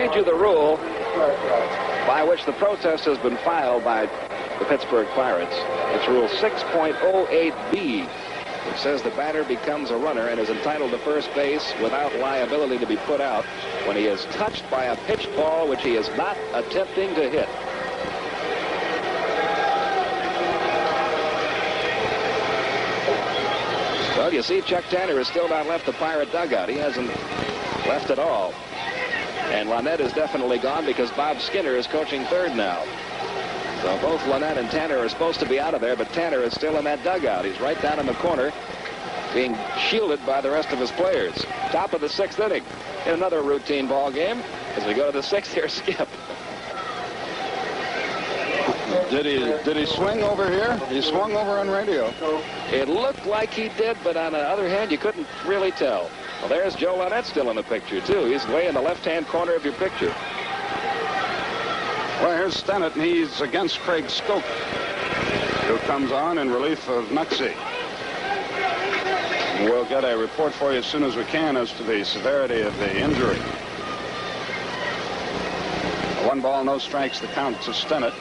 read you the rule by which the protest has been filed by the Pittsburgh Pirates. It's Rule 6.08B. It says the batter becomes a runner and is entitled to first base without liability to be put out when he is touched by a pitched ball which he is not attempting to hit. Well, you see, Chuck Tanner has still not left the Pirate dugout. He hasn't left at all. And Lynette is definitely gone because Bob Skinner is coaching third now. So both Lynette and Tanner are supposed to be out of there, but Tanner is still in that dugout. He's right down in the corner, being shielded by the rest of his players. Top of the 6th inning in another routine ball game as we go to the 6th here, Skip. Did he swing over here? He swung over on radio. It looked like he did, but on the other hand, you couldn't really tell. Well, there's Joe Lynette still in the picture, too. He's way in the left-hand corner of your picture. Well, here's Stennett, and he's against Craig Skoke, who comes on in relief of Nuxie. We'll get a report for you as soon as we can as to the severity of the injury. 1 ball, no strikes, the count to Stennett,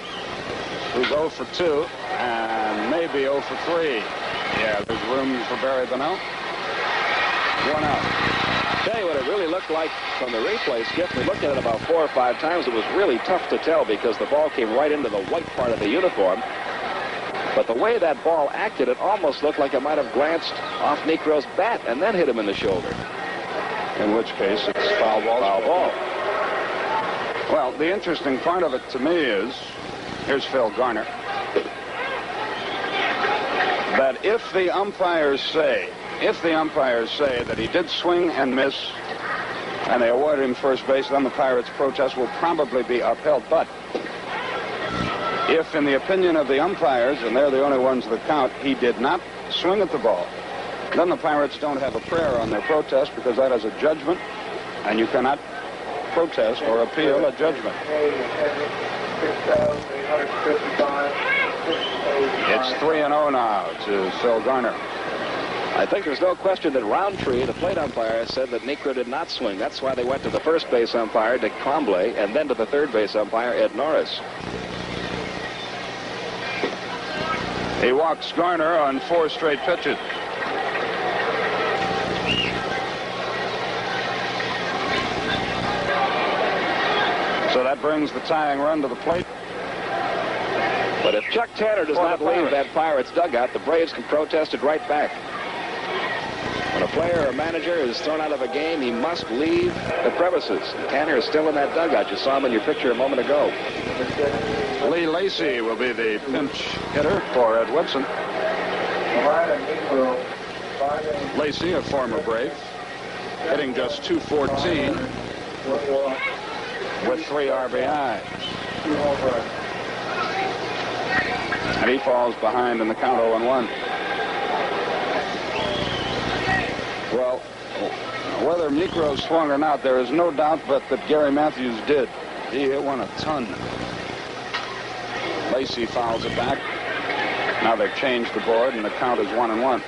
who's 0 for 2 and maybe 0 for 3. Yeah, there's room for Barry Bonnell. 1 out. Tell you what it really looked like from the replay, Skip. We looked at it about 4 or 5 times. It was really tough to tell because the ball came right into the white part of the uniform. But the way that ball acted, it almost looked like it might have glanced off Necro's bat and then hit him in the shoulder. In which case, it's foul ball. Foul ball. Well, the interesting part of it to me is, here's Phil Garner, that if the umpires say that he did swing and miss and they awarded him first base, then the Pirates' protest will probably be upheld. But if, in the opinion of the umpires, and they're the only ones that count, he did not swing at the ball, then the Pirates don't have a prayer on their protest because that is a judgment, and you cannot protest or appeal a judgment. It's 3-0 now to Phil Garner. I think there's no question that Roundtree, the plate umpire, said that Necro did not swing. That's why they went to the first base umpire, Dick Tremblay, and then to the third base umpire, Ed Norris. He walks Garner on 4 straight pitches. So that brings the tying run to the plate. But if Chuck Tanner does not leave that Pirates dugout, the Braves can protest it right back. When a player or manager is thrown out of a game, he must leave the premises. Tanner is still in that dugout. You saw him in your picture a moment ago. Lee Lacy will be the pinch hitter for Ed Woodson. Lacy, a former Brave, hitting just .214 with 3 RBIs. And he falls behind in the count 0-1. Well, whether Necro swung or not, there is no doubt but that Gary Matthews did. He hit one a ton. Lacy fouls it back. Now they've changed the board, and the count is 1-1.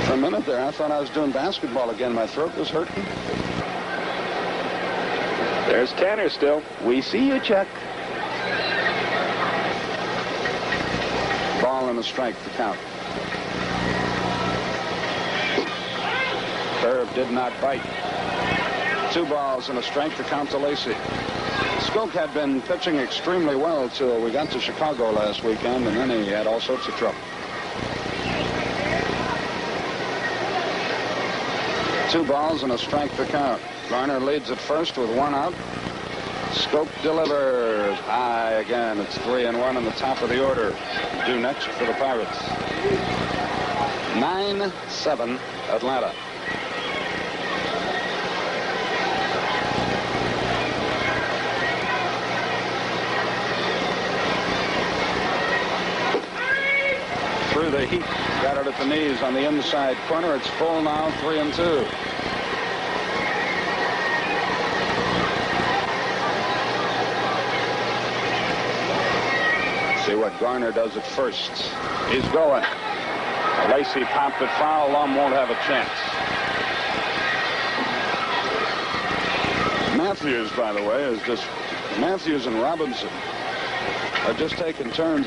For a minute there, I thought I was doing basketball again. My throat was hurting. There's Tanner still. We see you, Chuck. Ball and a strike to count. Curve did not bite. 2 balls and a strike to count to Lacy. Skoke had been pitching extremely well till we got to Chicago last weekend, and then he had all sorts of trouble. 2 balls and a strike to count. Garner leads at first with 1 out. Skoke delivers high again. It's 3-1 in the top of the order. Due next for the Pirates. 9-7 Atlanta. Through the heat, got it at the knees on the inside corner. It's full now, 3-2. See what Garner does at first. He's going. Lacy popped it foul. Lum won't have a chance. Matthews, by the way, is just Matthews and Robinson are just taking turns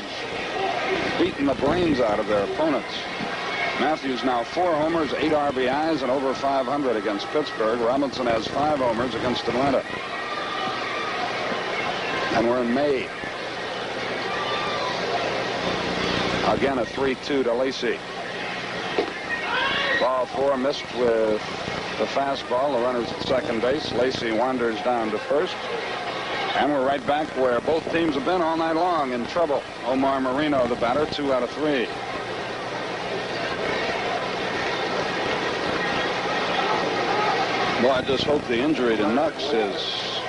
beating the brains out of their opponents. Matthews now 4 homers, 8 RBIs, and over 500 against Pittsburgh. Robinson has 5 homers against Atlanta. And we're in May. Again, a 3-2 to Lacy. Ball 4 missed with the fastball. The runner's at second base. Lacy wanders down to first. And we're right back where both teams have been all night long, in trouble. Omar Marino, the batter, 2 out of 3. Well, I just hope the injury to Nux is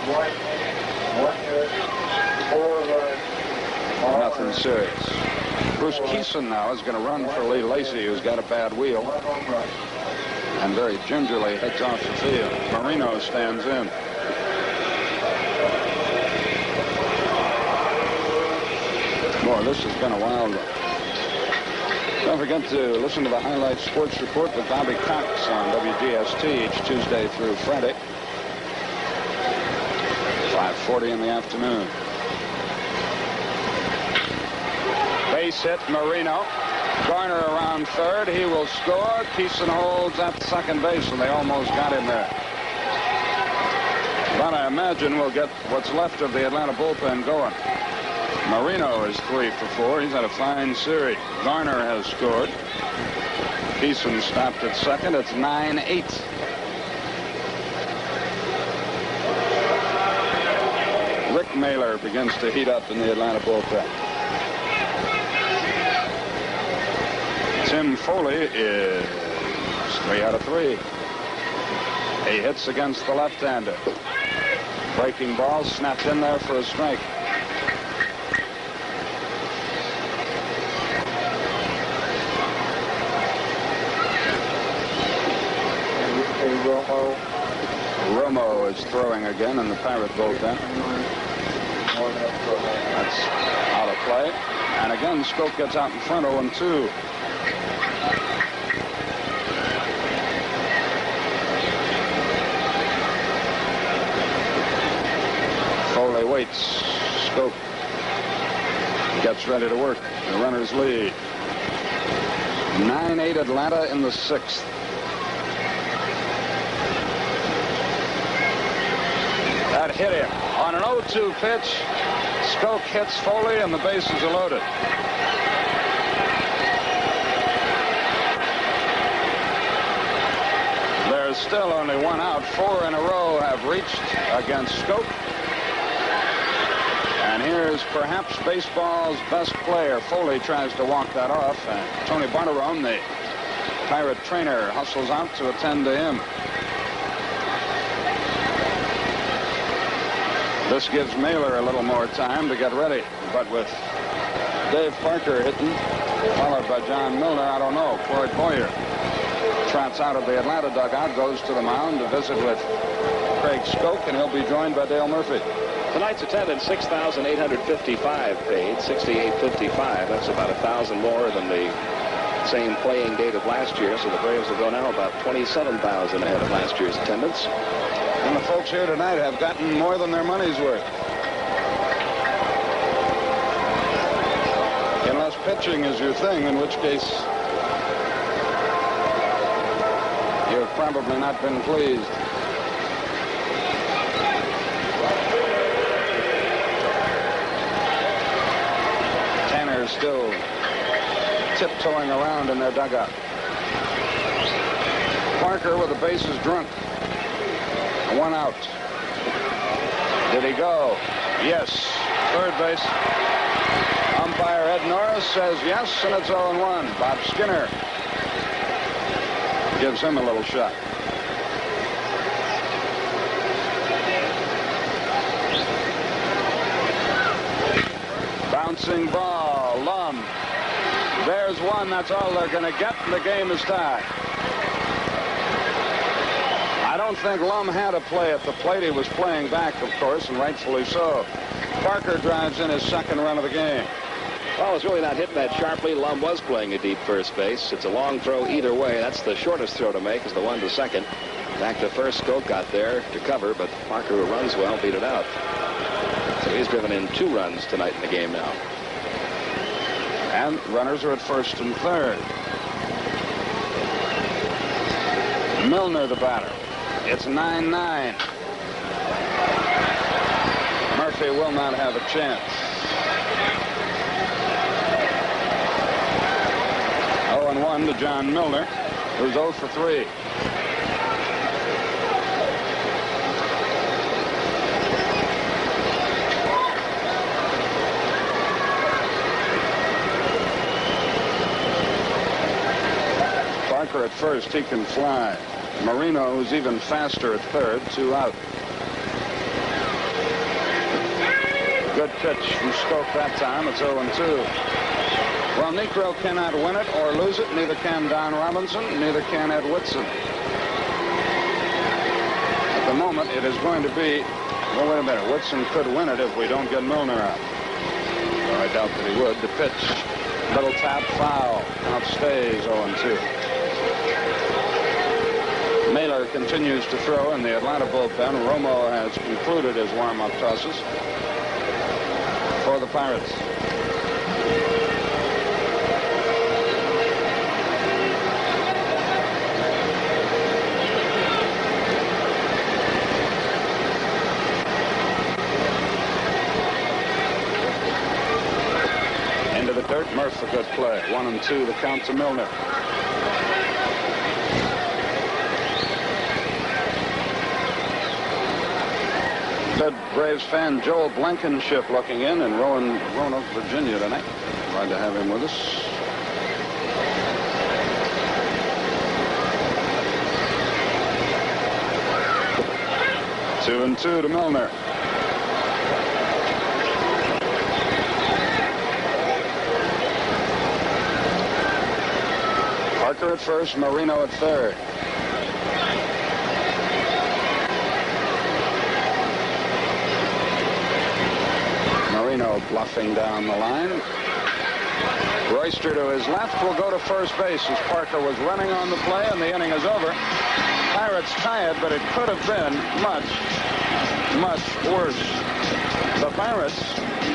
nothing serious. Bruce Keeson now is going to run for Lee Lacy, who's got a bad wheel, and very gingerly heads off the field. Marino stands in. Boy, this has been a wild one. Don't forget to listen to the Highlight Sports Report with Bobby Cox on WGST each Tuesday through Friday, 5:40 in the afternoon. Base hit, Marino. Garner around third. He will score. Keeson holds at second base, and they almost got him there. But I imagine we'll get what's left of the Atlanta bullpen going. Marino is 3 for 4. He's had a fine series. Garner has scored. Keeson stopped at second. It's 9-8. Rick Mailer begins to heat up in the Atlanta bullpen. Tim Foley is 3 out of 3. He hits against the left-hander. Breaking ball snapped in there for a strike. Romo is throwing again in the Pirate bullpen. That's out of play. And again, Skoke gets out in front, 0-2. Foley waits. Skoke gets ready to work. The runners lead. 9-8 Atlanta in the 6th. That hit him on an 0-2 pitch. Skoke hits Foley, and the bases are loaded. There's still only 1 out. 4 in a row have reached against Skoke. And here's perhaps baseball's best player. Foley tries to walk that off, and Tony Barnerone, the Pirate trainer, hustles out to attend to him. This gives Mailer a little more time to get ready. But with Dave Parker hitting, followed by John Milner, I don't know. Floyd Boyer trots out of the Atlanta dugout, goes to the mound to visit with Craig Skoke, and he'll be joined by Dale Murphy. Tonight's attendance, 6,855 paid, 6,855. That's about 1,000 more than the same playing date of last year. So the Braves will go now about 27,000 ahead of last year's attendance. And the folks here tonight have gotten more than their money's worth. Unless pitching is your thing, in which case you've probably not been pleased. Tanner's still tiptoeing around in their dugout. Parker with the bases drunk. 1 out. Did he go? Yes. Third base. Umpire Ed Norris says yes, and it's 0-1. Bob Skinner gives him a little shot. Bouncing ball. Lum. There's 1. That's all they're going to get, and the game is tied. I don't think Lum had a play at the plate. He was playing back, of course, and rightfully so. Parker drives in his 2nd run of the game. Well, it's really not hitting that sharply. Lum was playing a deep first base. It's a long throw either way. That's the shortest throw to make, is the one to second. Back to first. Skoke got there to cover, but Parker, who runs well, beat it out. So he's driven in 2 runs tonight in the game now. And runners are at first and third. Milner, the batter. It's 9-9. Murphy will not have a chance. 0-1 to John Milner, who's 0 for 3. Parker at first, he can fly. Marino, who's even faster at third, 2 out. Good pitch from Skoke that time. It's 0-2. Well, Niekro cannot win it or lose it. Neither can Don Robinson. Neither can Ed Whitson. At the moment, it is going to be... Well, wait a minute. Whitson could win it if we don't get Milner out. Well, I doubt that he would. The pitch. Little tap, foul. Out stays 0-2. Mailer continues to throw in the Atlanta bullpen. Romo has concluded his warm-up tosses for the Pirates. Into the dirt. Murph, a good play. 1-2, the count to Milner. Good Braves fan Joel Blankenship looking in Roanoke, Virginia tonight. Glad to have him with us. Two and two to Milner. Parker at first, Marino at third. Marino bluffing down the line. Royster to his left will go to first base as Parker was running on the play, and the inning is over. Pirates tie it, but it could have been much, much worse. The Pirates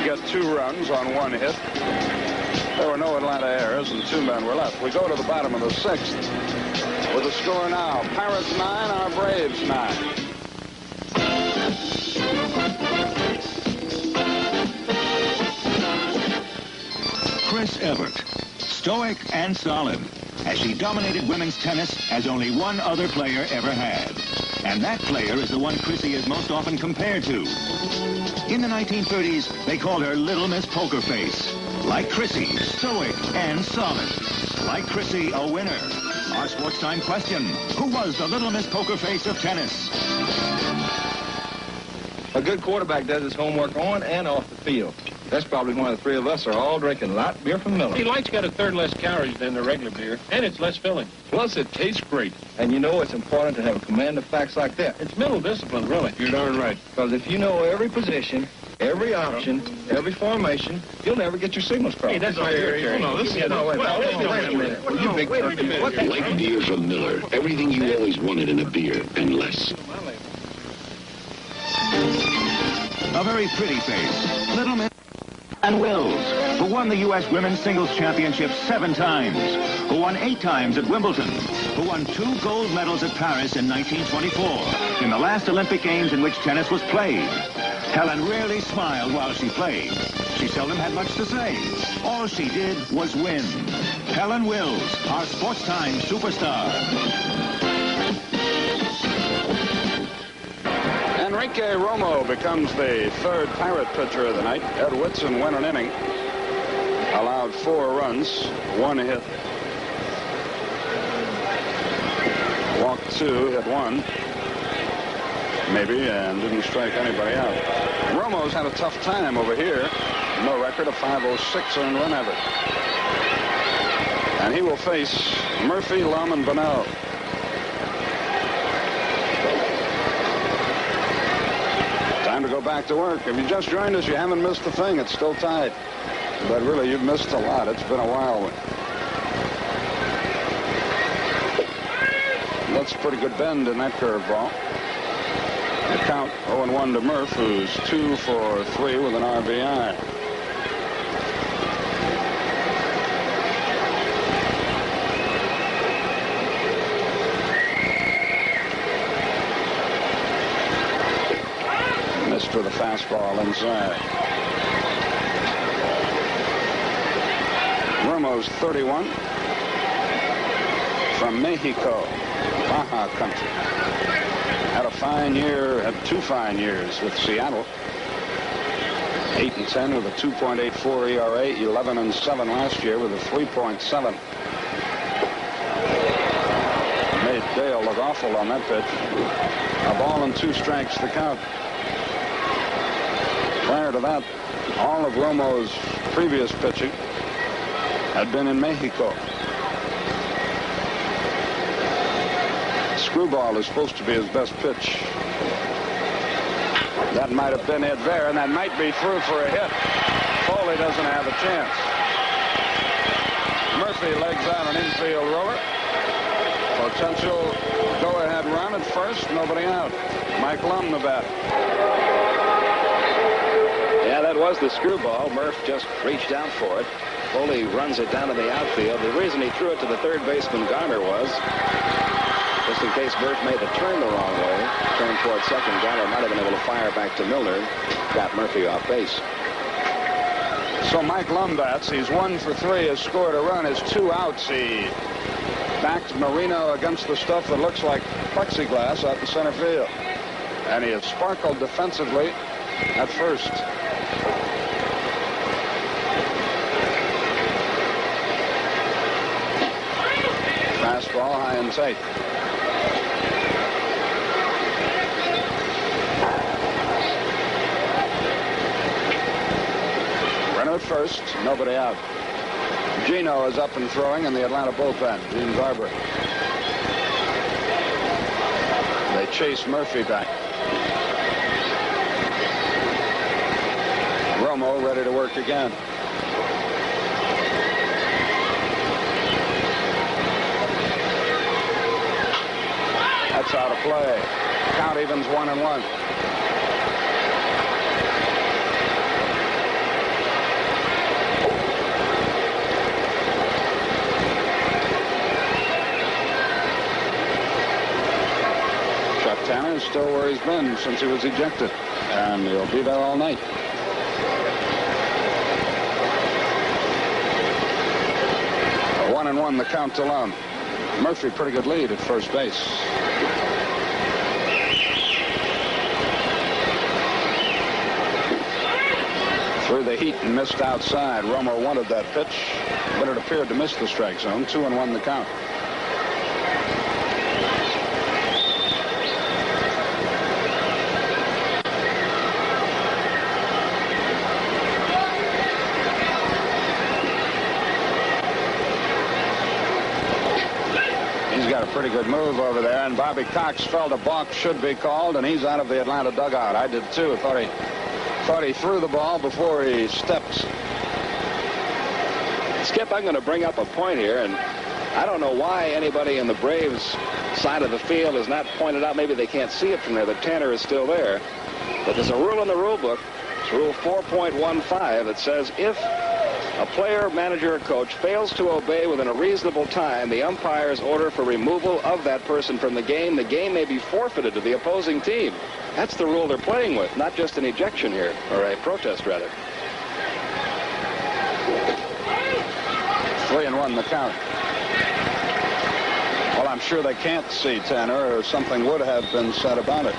get 2 runs on 1 hit. There were no Atlanta errors, and 2 men were left. We go to the bottom of the 6th with a score now. Pirates 9, our Braves 9. Chris Evert, stoic and solid, as she dominated women's tennis as only one other player ever had. And that player is the one Chrissy is most often compared to. In the 1930s, they called her Little Miss Poker Face. Like Chrissy, stoic and solid. Like Chrissy, a winner. Our Sports Time question: who was the Little Miss Poker Face of tennis? A good quarterback does his homework on and off the field. That's probably why the 3 of us are all drinking light beer from Miller. See, light's got a third less calories than the regular beer, and it's less filling. Plus, it tastes great. And you know it's important to have a command of facts like that. It's mental discipline, really. You're darn right. Because if you know every position, every option, every formation, you'll never get your signals crossed. Hey, that's my area. No, listen. Wait a minute. You big turkey. Like beer from Miller. Everything you always wanted in a beer, and less. A very pretty face. Little Miss and Wills, who won the U.S. Women's Singles Championship 7 times, who won 8 times at Wimbledon, who won 2 gold medals at Paris in 1924, in the last Olympic Games in which tennis was played. Helen rarely smiled while she played. She seldom had much to say. All she did was win. Helen Wills, our Sports Time superstar. Enrique Romo becomes the 3rd Pirate pitcher of the night. Ed Whitson went an inning, allowed 4 runs, 1 hit, walked 2, hit 1, maybe, and didn't strike anybody out. Romo's had a tough time over here. No record, of 506 earned run average. And he will face Murphy, Lum, and Bonnell. Time to go back to work. If you just joined us, you haven't missed a thing. It's still tied. But really, you've missed a lot. It's been a while. That's a pretty good bend in that curveball. The count 0-1 to Murph, who's 2 for 3 with an RBI. Missed with a fastball inside. Romo's 31 from Mexico, Baja country. Had a fine year, had 2 fine years with Seattle. 8-10 with a 2.84 ERA, 11-7 last year with a 3.7. Made Dale look awful on that pitch. A ball and 2 strikes to count. Prior to that, all of Romo's previous pitching had been in Mexico. Screwball is supposed to be his best pitch. That might have been it there, and that might be through for a hit. Foley doesn't have a chance. Murphy legs out an infield roller. Potential go-ahead run at first, nobody out. Mike Lum, the batter. Yeah, that was the screwball. Murph just reached out for it. Foley runs it down to the outfield. The reason he threw it to the third baseman, Garner, was just in case Murph made the turn the wrong way. Turn toward second. Garner might have been able to fire back to Milner. Got Murphy off base. So Mike Lum bats. He's 1 for 3. Has scored a run. Has 2 outs. He backed Marino against the stuff that looks like plexiglass out in center field. And he has sparkled defensively at first. Fastball high and tight. Runner at first, nobody out. Gino is up and throwing in the Atlanta bullpen. Gene Garber. They chase Murphy back. Romo ready to work again. That's out of play. Count evens 1-1. Chuck Tanner is still where he's been since he was ejected, and he'll be there all night. A 1-1 the count to Lum. Murphy pretty good lead at first base. Through the heat and missed outside. Romo wanted that pitch, but it appeared to miss the strike zone. 2-1 the count. He's got a pretty good move over there, and Bobby Cox felt a balk should be called, and he's out of the Atlanta dugout. I did too. Thought he threw the ball before he stepped. Skip, I'm going to bring up a point here, and I don't know why anybody in the Braves side of the field has not pointed out. Maybe they can't see it from there that Tanner is still there. But there's a rule in the rule book. It's Rule 4.15 that says if a player, manager, or coach fails to obey within a reasonable time the umpire's order for removal of that person from the game may be forfeited to the opposing team. That's the rule they're playing with, not just an ejection here, or a protest, rather. 3-1 the count. Well, I'm sure they can't see Tanner, or something would have been said about it.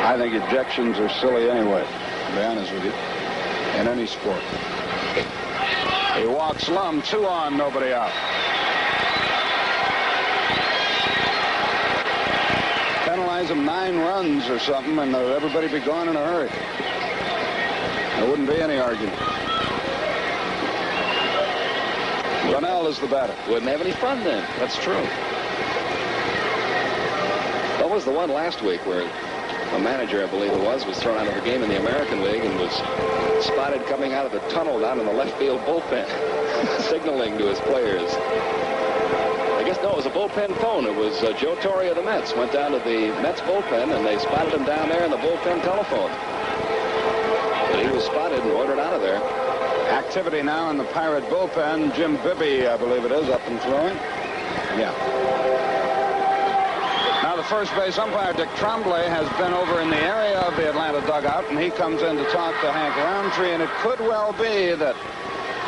I think ejections are silly anyway, to be honest with you, in any sport. He walks Lum, 2 on, nobody out. Penalize him 9 runs or something, and everybody be gone in a hurry. There wouldn't be any argument. Bunnell is the batter. Wouldn't have any fun then. That's true. was the one last week where a manager, I believe it was thrown out of the game in the American League and was spotted coming out of the tunnel down in the left field bullpen, signaling to his players. I guess, no, it was a bullpen phone. It was Joe Torre of the Mets. Went down to the Mets bullpen, and they spotted him down there in the bullpen telephone. But he was spotted and ordered out of there. Activity now in the Pirate bullpen. Jim Bibby, I believe it is, up and throwing. Yeah. Now the first base umpire, Dick Tremblay, has been over in the area of the Atlanta dugout, and he comes in to talk to Hank Roundtree, and it could well be that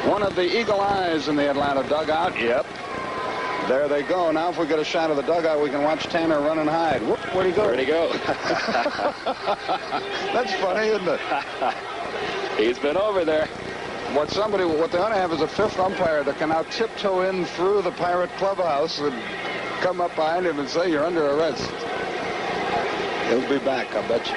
one of the eagle eyes in the Atlanta dugout, yep, there they go. Now if we get a shot of the dugout, we can watch Tanner run and hide. Whoop, where'd he go? Where'd he go? That's funny, isn't it? He's been over there. What they ought to have is a fifth umpire that can now tiptoe in through the Pirate clubhouse and come up behind him and say, you're under arrest. He'll be back, I bet you.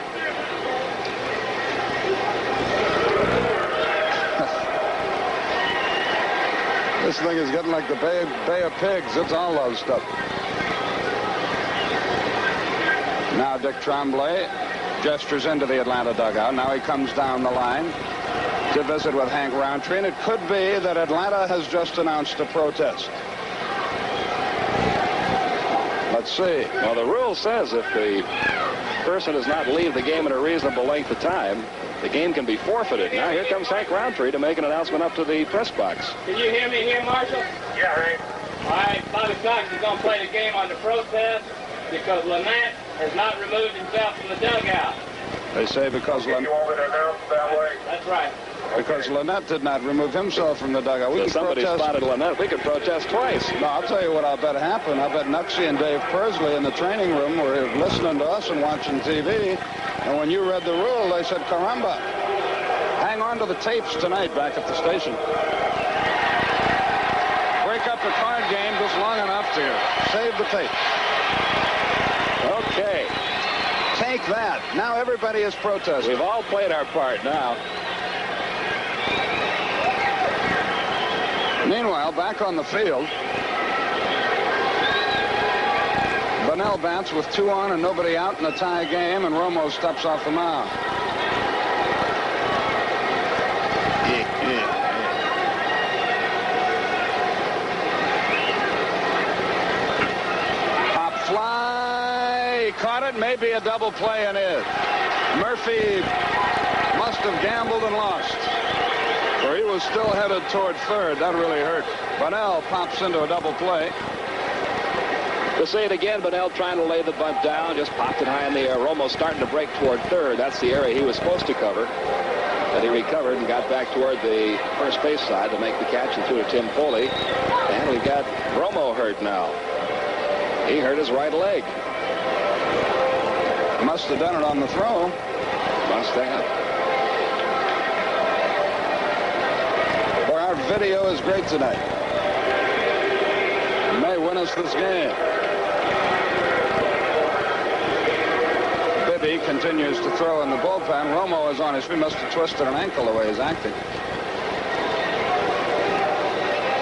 This thing is getting like the Bay of Pigs. It's all love stuff. Now Dick Tremblay gestures into the Atlanta dugout. Now he comes down the line to visit with Hank Roundtree, and it could be that Atlanta has just announced a protest. Let's see. Well, the rule says if the person does not leave the game in a reasonable length of time, the game can be forfeited. Now here comes Hank Roundtree to make an announcement up to the press box. Can you hear me here, Marshall? Yeah, Hank. All right, Bobby Cox is going to play the game on the protest because Lynette has not removed himself from the dugout. They say because You want me to announce that way? That's right. Because Lynette did not remove himself from the dugout. We So could somebody protest. spotted Lynette. We could protest twice. No, I'll tell you what I'll bet happened. I bet Nuxie and Dave Pursley in the training room were listening to us and watching TV. And when you read the rule, they said, caramba, hang on to the tapes tonight back at the station. Break up the card game just long enough to save the tape. Okay. Take that. Now everybody is protesting. We've all played our part now. Meanwhile, back on the field, Bunnell bats with 2 on and nobody out in a tie game, and Romo steps off the mound. Pop fly. He caught it. Maybe a double play and in. Murphy must have gambled and lost. Or he was still headed toward third. That really hurt. Bunnell pops into a double play. To see it again, Bunnell trying to lay the bunt down, just popped it high in the air. Romo starting to break toward third. That's the area he was supposed to cover. But he recovered and got back toward the first base side to make the catch and threw to Tim Foley. And we've got Romo hurt now. He hurt his right leg. Must have done it on the throw. Must have. Our video is great tonight. It may win us this game. Bibby continues to throw in the bullpen. Romo is on his feet. Must have twisted an ankle the way he's acting.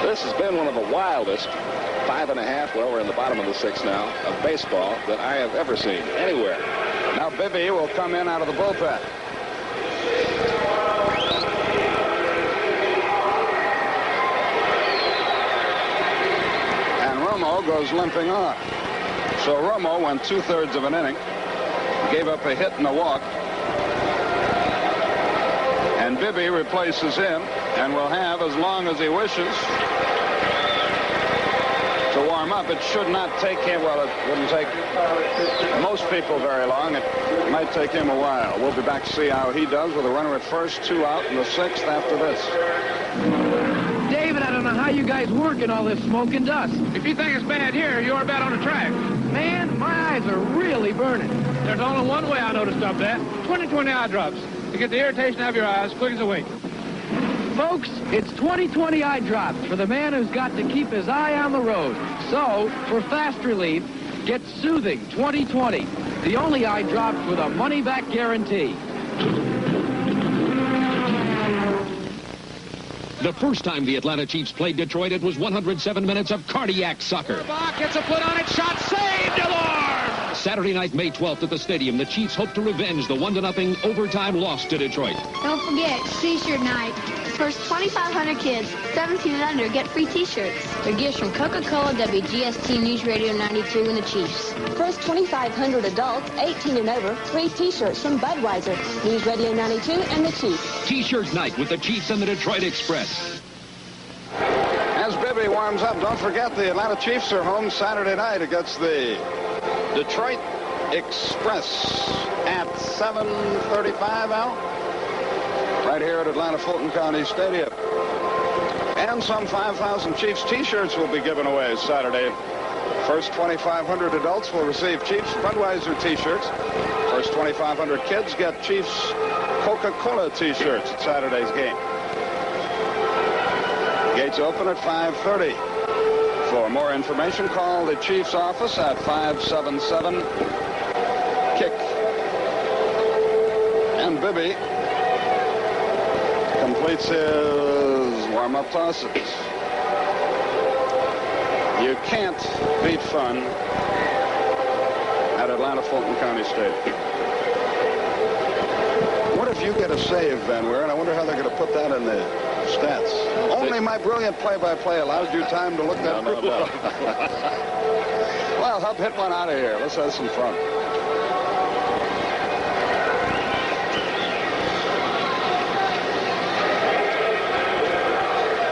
This has been one of the wildest 5.5, well, we're in the bottom of the 6th now, of baseball that I have ever seen anywhere. Now Bibby will come in out of the bullpen. Romo goes limping on. So Romo went 2/3 of an inning, gave up a hit and a walk, and Bibby replaces him and will have as long as he wishes to warm up. It should not take him, well, it wouldn't take most people very long. It might take him a while. We'll be back to see how he does with a runner at first, 2 out in the 6th after this. David, I don't know how you guys work in all this smoke and dust. If you think it's bad here, you're bad on the track. Man, my eyes are really burning. There's only one way I know to stop that. 20/20 eye drops to get the irritation out of your eyes quick as a wink. Folks, it's 20/20 eye drops for the man who's got to keep his eye on the road. So, for fast relief, get Soothing 20/20, the only eye drops with a money-back guarantee. The first time the Atlanta Chiefs played Detroit, it was 107 minutes of cardiac soccer. Bach gets a foot on it, shot saved, Delorme! Saturday night, May 12th at the stadium, the Chiefs hope to revenge the 1-0 overtime loss to Detroit. Don't forget, T-shirt night. First 2,500 kids, 17 and under, get free T-shirts. They're gifts from Coca-Cola, WGST News Radio 92, and the Chiefs. First 2,500 adults, 18 and over, free T-shirts from Budweiser, News Radio 92, and the Chiefs. T-shirt night with the Chiefs and the Detroit Express. As Bibby warms up, don't forget the Atlanta Chiefs are home Saturday night against the Detroit Express at 7:35, Al? Right here at Atlanta Fulton County Stadium. And some 5,000 Chiefs T-shirts will be given away Saturday. First 2,500 adults will receive Chiefs Budweiser T-shirts. First 2,500 kids get Chiefs Coca-Cola T-shirts at Saturday's game. Gates open at 5:30. For more information, call the Chiefs office at 577-KICK. And Bibby completes his warm-up tosses. You can't beat fun at Atlanta Fulton County Stadium. What if you get a save, Van Weir? And I wonder how they're going to put that in the stats. Only my brilliant play-by-play allowed you time to look that up. Well, help hit one out of here. Let's have some fun.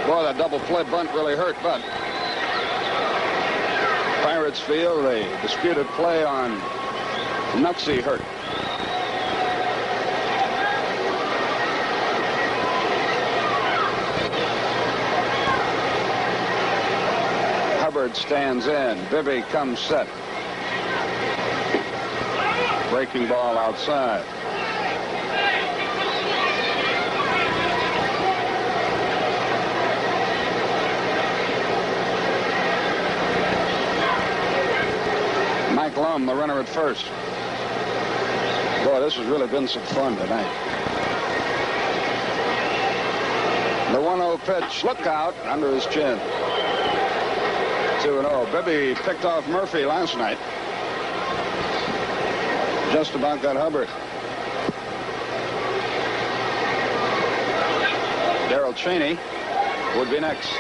Boy, that double play bunt really hurt, but Pirates feel the disputed play on Nuxie hurt. Hubbard stands in. Bibby comes set. Breaking ball outside. Mike Lum, the runner at first. Boy, this has really been some fun tonight. The 1-0 pitch. Look out under his chin. 2-0. Bibby picked off Murphy last night. Just about got Hubbard. Darrell Cheney would be next.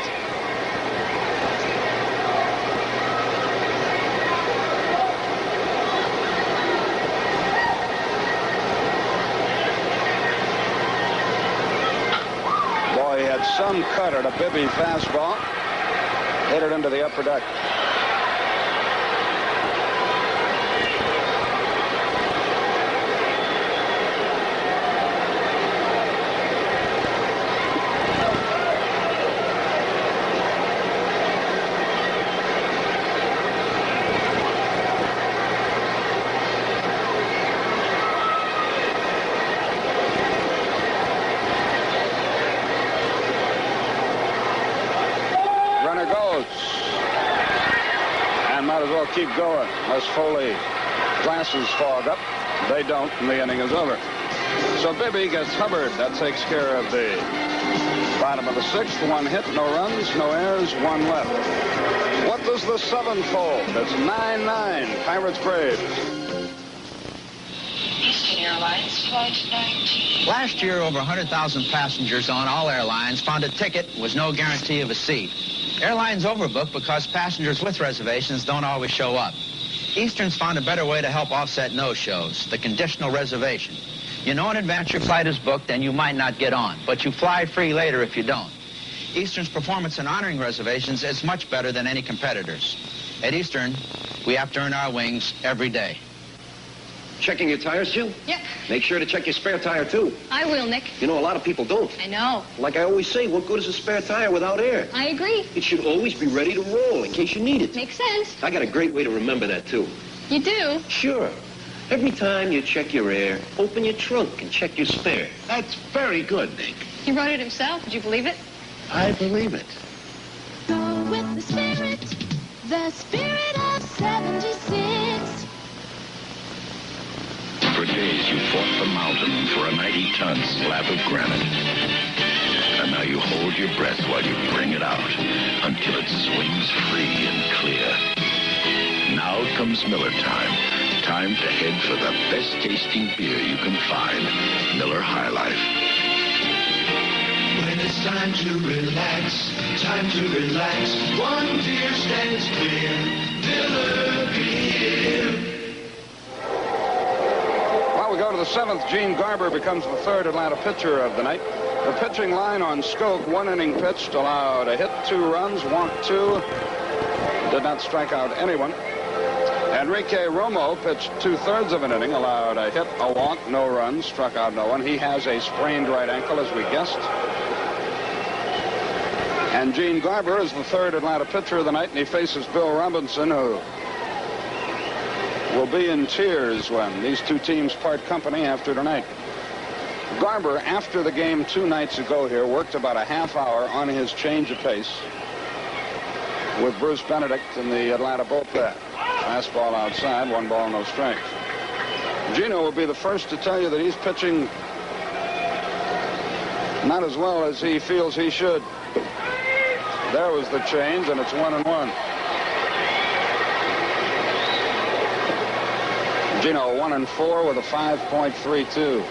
Boy, he had some cut at a Bibby fastball. Hit it into the upper deck. Runner goes. And might as well keep going, unless Foley glasses fog up. They don't, and the inning is over. So Bibby gets Hubbard. That takes care of the bottom of the sixth. One hit, no runs, no errors, one left. What does the seventh hold? It's 9-9, Pirates Braves. Eastern Airlines, Flight 19. Last year, over 100,000 passengers on all airlines found a ticket was no guarantee of a seat. Airlines overbook because passengers with reservations don't always show up. Eastern's found a better way to help offset no-shows, the conditional reservation. You know in advance your flight is booked and you might not get on, but you fly free later if you don't. Eastern's performance in honoring reservations is much better than any competitors. At Eastern, we have to earn our wings every day. Checking your tires, Jill? Yep. Make sure to check your spare tire, too. I will, Nick. You know, a lot of people don't. I know. Like I always say, what good is a spare tire without air? I agree. It should always be ready to roll in case you need it. Makes sense. I got a great way to remember that, too. You do? Sure. Every time you check your air, open your trunk and check your spare. That's very good, Nick. He wrote it himself. Would you believe it? I believe it. Go with the spirit of 76. For days you fought the mountain for a 90-ton slab of granite. And now you hold your breath while you bring it out until it swings free and clear. Now comes Miller time. time to head for the best tasting beer you can find, Miller High Life. When it's time to relax, one beer stands clear, Miller Beer. Well, we go to the 7th. Gene Garber becomes the 3rd Atlanta pitcher of the night. The pitching line on Skoke, 1 inning pitched, allowed a hit, 2 runs, walked 2, did not strike out anyone. Enrique Romo pitched 2/3 of an inning, allowed a hit, a walk, no runs, struck out no one. He has a sprained right ankle, as we guessed. And Gene Garber is the 3rd Atlanta pitcher of the night, and he faces Bill Robinson, who will be in tears when these two teams part company after tonight. Garber, after the game 2 nights ago here, worked about a half hour on his change of pace with Bruce Benedict in the Atlanta bullpen. Fastball outside, 1 ball, no strikes. Gino will be the first to tell you that he's pitching not as well as he feels he should. There was the change, and it's 1-1. Gino 1-4 with a 5.32.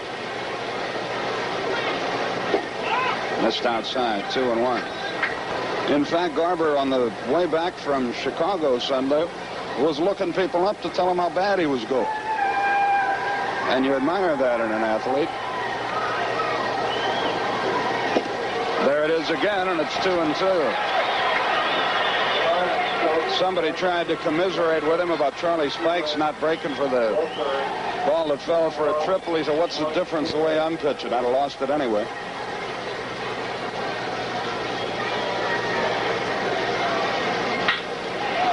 Missed outside, 2-1. In fact, Garber, on the way back from Chicago Sunday, was looking people up to tell them how bad he was going. And you admire that in an athlete. There it is again, and it's 2-2. Somebody tried to commiserate with him about Charlie Spikes not breaking for the ball that fell for a triple. He said, what's the difference the way I'm pitching? I'd have lost it anyway.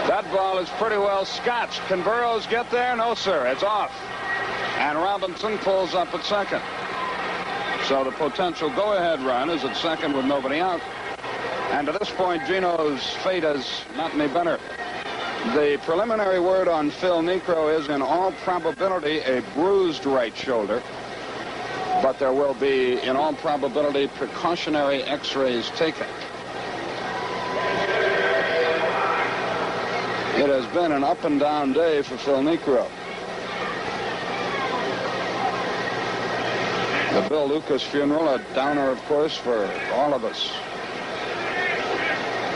That ball is pretty well scotched. Can Burroughs get there? No, sir. It's off. And Robinson pulls up at second. So the potential go-ahead run is at second with nobody out. And to this point, Gino's fate is not any better. The preliminary word on Phil Niekro is, in all probability, a bruised right shoulder. But there will be, in all probability, precautionary X-rays taken. It has been an up-and-down day for Phil Niekro. The Bill Lucas funeral, a downer, of course, for all of us.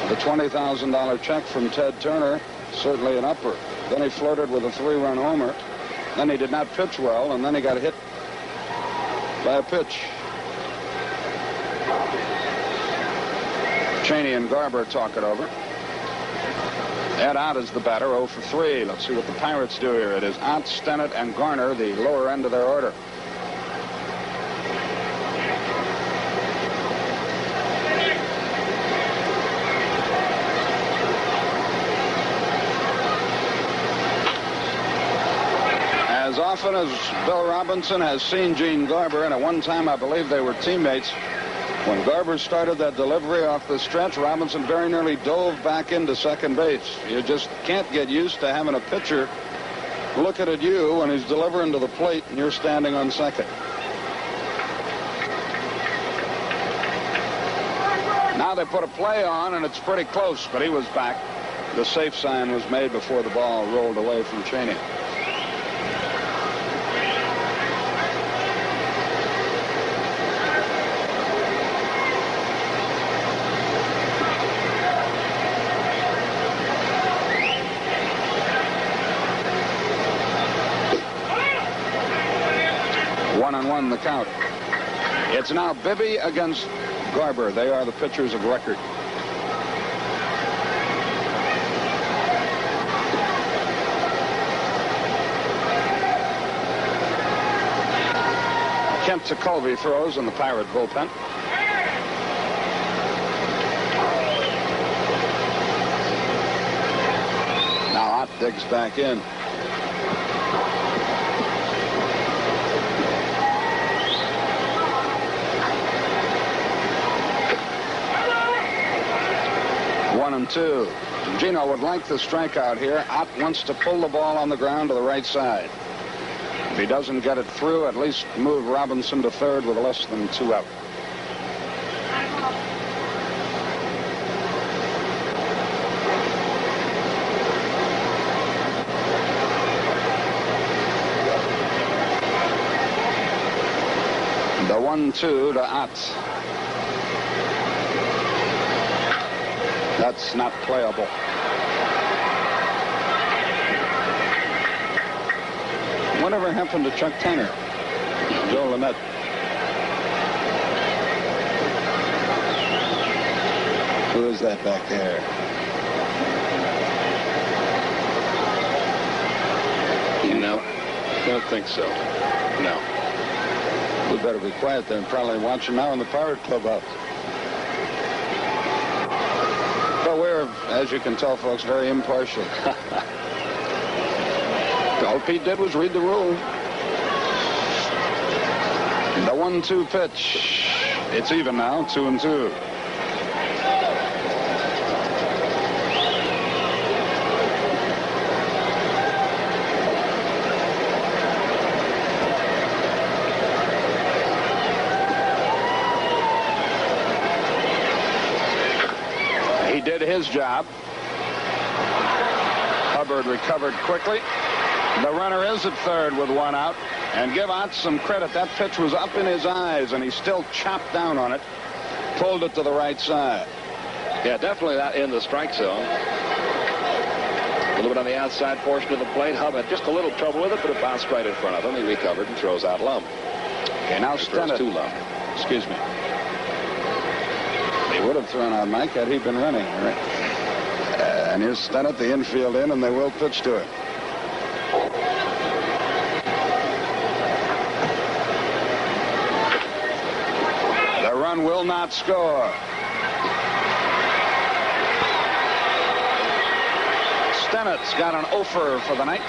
The $20,000 check from Ted Turner, certainly an upper. Then he flirted with a 3-run homer. Then he did not pitch well, and then he got hit by a pitch. Cheney and Garber talk it over. Ed Ott is the batter, 0 for 3. Let's see what the Pirates do here. It is Ott, Stennett, and Garner, the lower end of their order. As often as Bill Robinson has seen Gene Garber, and at one time I believe they were teammates, when Garber started that delivery off the stretch, Robinson very nearly dove back into second base. You just can't get used to having a pitcher looking at you when he's delivering to the plate and you're standing on second. Now they put a play on, and it's pretty close, but he was back. The safe sign was made before the ball rolled away from Cheney. The count. It's now Bibby against Garber. They are the pitchers of record. Kent Tekulve throws in the Pirate bullpen. Now Ott digs back in. And 2. Gino would like the strikeout here. Ott wants to pull the ball on the ground to the right side. If he doesn't get it through, at least move Robinson to third with less than 2 out. The 1-2 to Ott. That's not playable. Whatever happened to Chuck Tanner? Joe Lynette. Who is that back there? No, don't think so. No. We better be quiet then. Probably watching now in the Pirate Clubhouse. But we're, as you can tell, folks, very impartial. All Pete did was read the rule. The 1-2 pitch. It's even now, 2-2. He did his job. Hubbard recovered quickly. The runner is at third with one out. And give Ott some credit. That pitch was up in his eyes, and he still chopped down on it. Pulled it to the right side. Yeah, definitely not in the strike zone. A little bit on the outside portion of the plate. Hubbard just a little trouble with it, but it bounced right in front of him. He recovered and throws out Lum. Okay, now Stennett. To Lum. Excuse me. He would have thrown out Mike had he been running. Right? And here's Stennett, the infield in, and they will pitch to him. The run will not score. Stennett's got an offer for the night.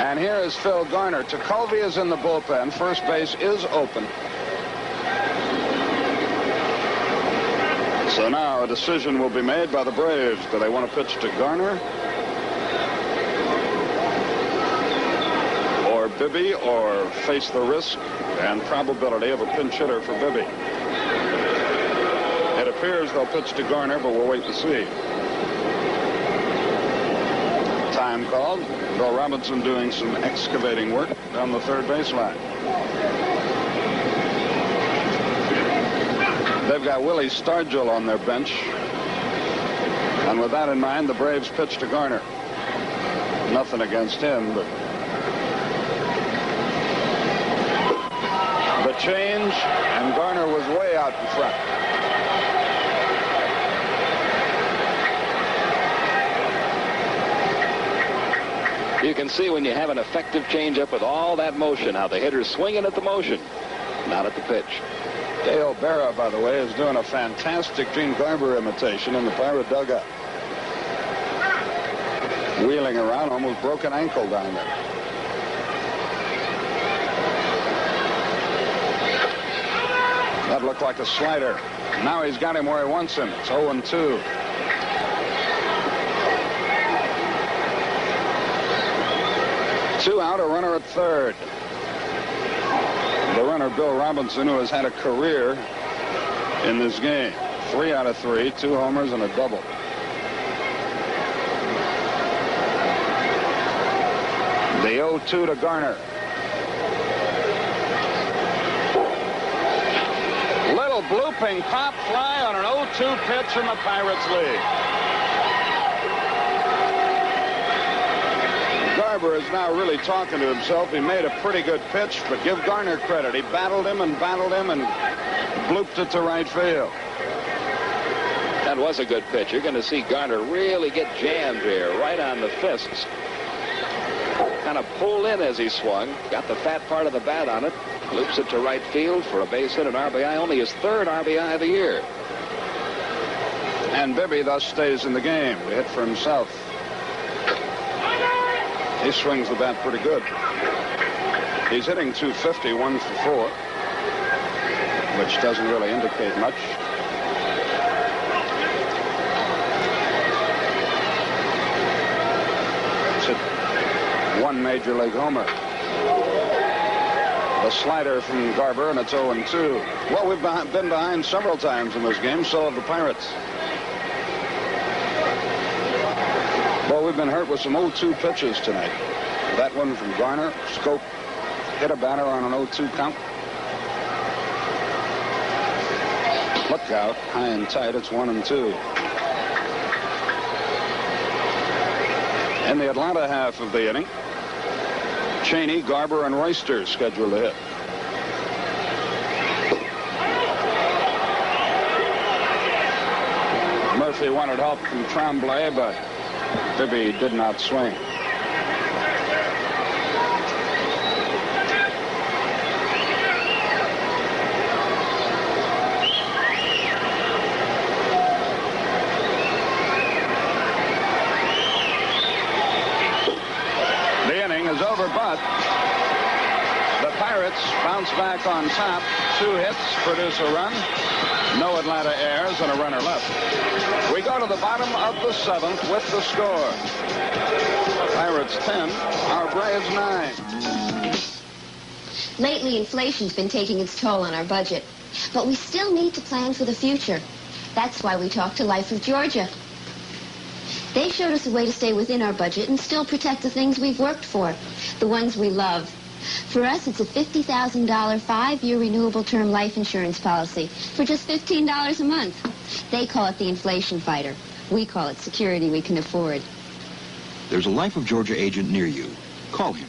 And here is Phil Garner. Tekulve is in the bullpen. First base is open. So now a decision will be made by the Braves. Do they want to pitch to Garner or Bibby, or face the risk and probability of a pinch hitter for Bibby? It appears they'll pitch to Garner, but we'll wait to see. Time called. Bill Robinson doing some excavating work down the third baseline. They've got Willie Stargell on their bench. And with that in mind, the Braves pitch to Garner. Nothing against him, but the change, and Garner was way out in front. You can see when you have an effective changeup with all that motion, how the hitter's swinging at the motion, not at the pitch. Dale Berra, by the way, is doing a fantastic Gene Garber imitation in the Pirate dugout. Wheeling around, almost broke an ankle down there. That looked like a slider. Now he's got him where he wants him. It's 0-2. Two out, a runner at third. The runner, Bill Robinson, who has had a career in this game. 3 out of 3, 2 homers and a double. The 0-2 to Garner. Little blooping pop fly on an 0-2 pitch, and the Pirates lead. Garber is now really talking to himself. He made a pretty good pitch, but give Garner credit. He battled him and blooped it to right field. That was a good pitch. You're going to see Garner really get jammed here, right on the fists. Kind of pulled in as he swung. Got the fat part of the bat on it. Loops it to right field for a base hit and RBI. Only his 3rd RBI of the year. And Bibby thus stays in the game. The hit for himself. He swings the bat pretty good. He's hitting .250, 1 for 4, which doesn't really indicate much. It's hit 1 major league homer. The slider from Garber, and it's 0-2. Well, we've been behind several times in this game, so have the Pirates. Well, we've been hurt with some 0-2 pitches tonight. That one from Garner. Scope hit a batter on an 0-2 count. Look out, high and tight, it's 1-2. In the Atlanta half of the inning, Cheney, Garber, and Royster scheduled to hit. Murphy wanted help from Tremblay, but Bibby did not swing. Is over, but the Pirates bounce back on top. 2 hits produce a run. No Atlanta errors and a runner left. We go to the bottom of the 7th with the score. Pirates 10, our Braves 9. Lately, inflation's been taking its toll on our budget. But we still need to plan for the future. That's why we talked to Life of Georgia. They showed us a way to stay within our budget and still protect the things we've worked for, the ones we love. For us, it's a $50,000 5-year renewable term life insurance policy for just $15 a month. They call it the inflation fighter. We call it security we can afford. There's a Life of Georgia agent near you. Call him.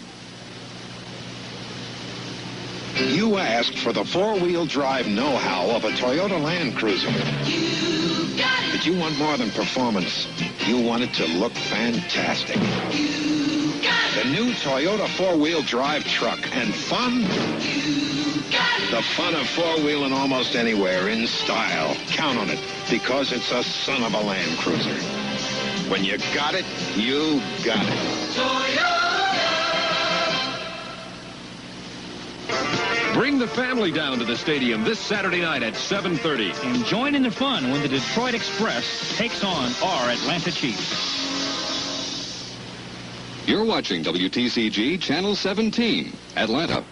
You asked for the 4-wheel drive know-how of a Toyota Land Cruiser. But you want more than performance. You want it to look fantastic. The new Toyota 4-wheel drive truck and fun? The fun of 4-wheeling almost anywhere in style. Count on it, because it's a son of a Land Cruiser. When you got it, you got it. Toyota! Bring the family down to the stadium this Saturday night at 7:30. And join in the fun when the Detroit Express takes on our Atlanta Chiefs. You're watching WTCG Channel 17, Atlanta.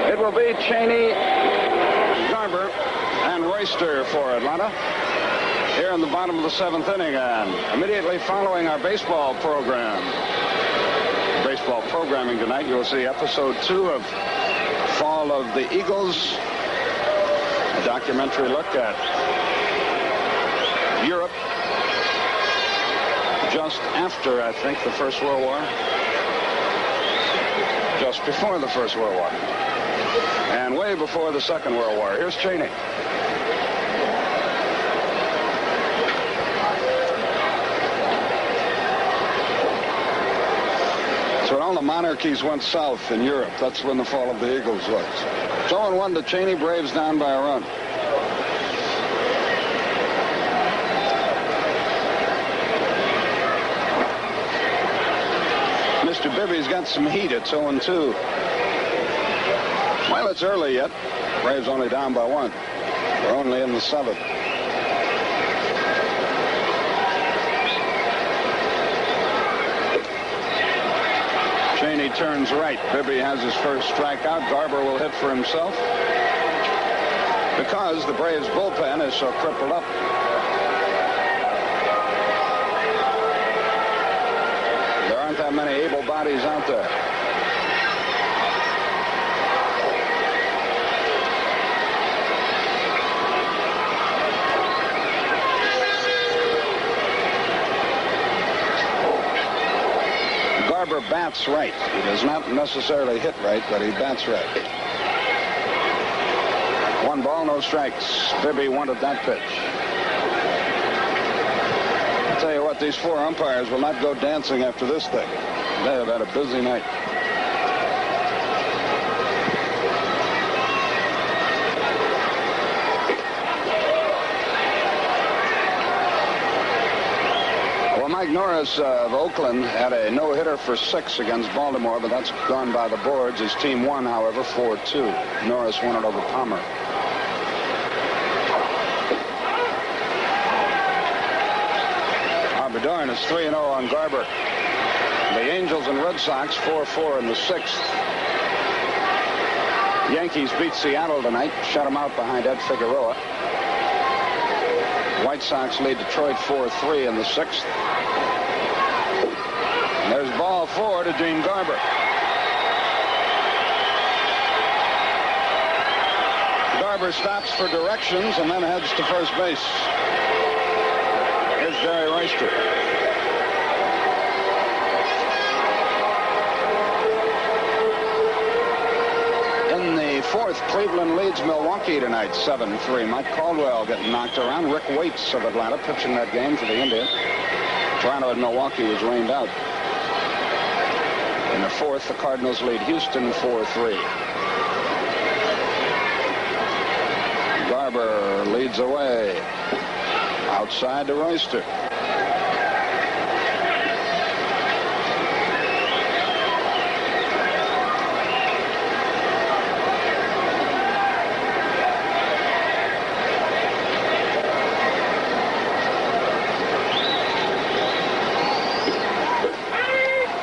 It will be Cheney, Garber, and Royster for Atlanta here in the bottom of the 7th inning, and immediately following our baseball program. Baseball programming tonight, you'll see episode 2 of Fall of the Eagles, a documentary look at Europe just after, I think, the First World War. Just before the First World War. And way before the Second World War. Here's Cheney. So when all the monarchies went south in Europe, that's when the fall of the Eagles was. 0-1 to Cheney, Braves down by a run. Mr. Bibby's got some heat. It's 0-2. Well, it's early yet. Braves only down by 1. We're only in the 7th. Cheney turns right. Bibby has his first strikeout. Garber will hit for himself because the Braves bullpen is so crippled up. There aren't that many able bodies out there. Garber bats right. He does not necessarily hit right, but he bats right. 1 ball, no strikes. Bibby wanted that pitch. I'll tell you what, these 4 umpires will not go dancing after this thing. They have had a busy night. Mike Norris of Oakland had a no-hitter for 6 against Baltimore, but that's gone by the boards. His team won, however, 4-2. Norris won it over Palmer. Arbidorn is 3-0 on Garber. The Angels and Red Sox 4-4 in the 6th. Yankees beat Seattle tonight, shut them out behind Ed Figueroa. White Sox lead Detroit 4-3 in the 6th. There's ball 4 to Gene Garber. Garber stops for directions and then heads to first base. Here's Jerry Royster. In the fourth, Cleveland leads Milwaukee tonight, 7-3. Mike Caldwell getting knocked around. Rick Waits of Atlanta pitching that game for the Indians. Toronto and Milwaukee was rained out. In the fourth, the Cardinals lead Houston 4-3. Garber leads away. Outside to Royster.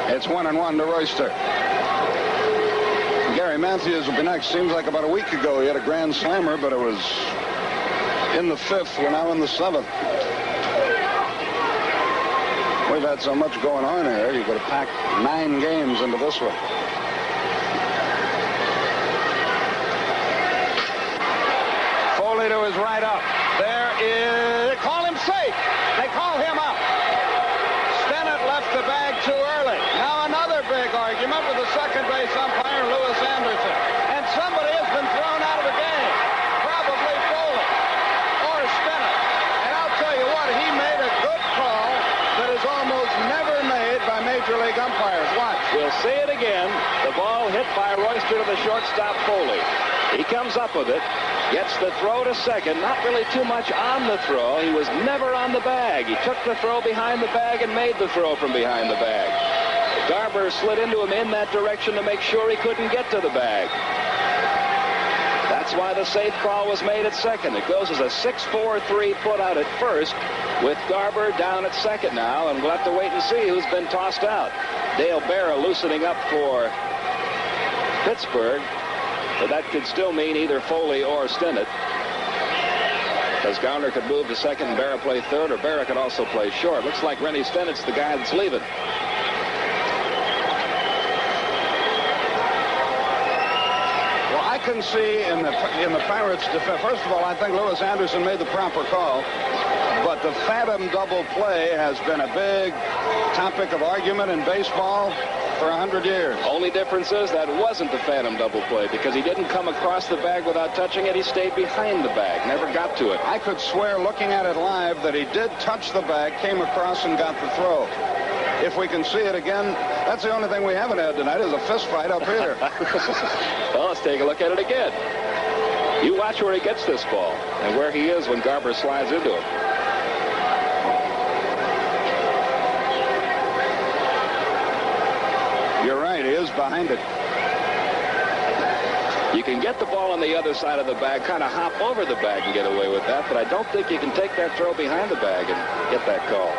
It's 1-1 to Royster. Gary Matthews will be next. Seems like about a week ago he had a grand slammer, but it was in the fifth. We're now in the seventh. We've had so much going on here. You could have packed 9 games into this one. Foley to his right up. There is... They call him safe. They call him up. Stennett left the bag too early. Now another big argument with the second base umpire, Lewis Anderson. And somebody has been thrown out of the game. Probably Foley or Stennett. And I'll tell you what, he made a good call that is almost never made by Major League umpires. Watch. We'll see it again. The ball hit by Royster to the shortstop, Foley. He comes up with it, gets the throw to second. Not really too much on the throw. He was never on the bag. He took the throw behind the bag and made the throw from behind the bag. Garber slid into him in that direction to make sure he couldn't get to the bag. That's why the safe call was made at second. It goes as a 6-4-3 put out at first with Garber down at second now, and we'll have to wait and see who's been tossed out. Dale Berra loosening up for Pittsburgh, but that could still mean either Foley or Stennett, because Garner could move to second and Berra play third, or Berra could also play short. Looks like Rennie Stennett's the guy that's leaving. I can see in the Pirates' defense, first of all, I think Lewis Anderson made the proper call, but the phantom double play has been a big topic of argument in baseball for 100 years. Only difference is that wasn't the phantom double play, because he didn't come across the bag without touching it. He stayed behind the bag, never got to it. I could swear, looking at it live, that he did touch the bag, came across and got the throw. If we can see it again, that's the only thing we haven't had tonight is a fist fight up here. Well, let's take a look at it again. You watch where he gets this ball and where he is when Garber slides into him. You're right, he is behind it. You can get the ball on the other side of the bag, kind of hop over the bag and get away with that, but I don't think you can take that throw behind the bag and get that call.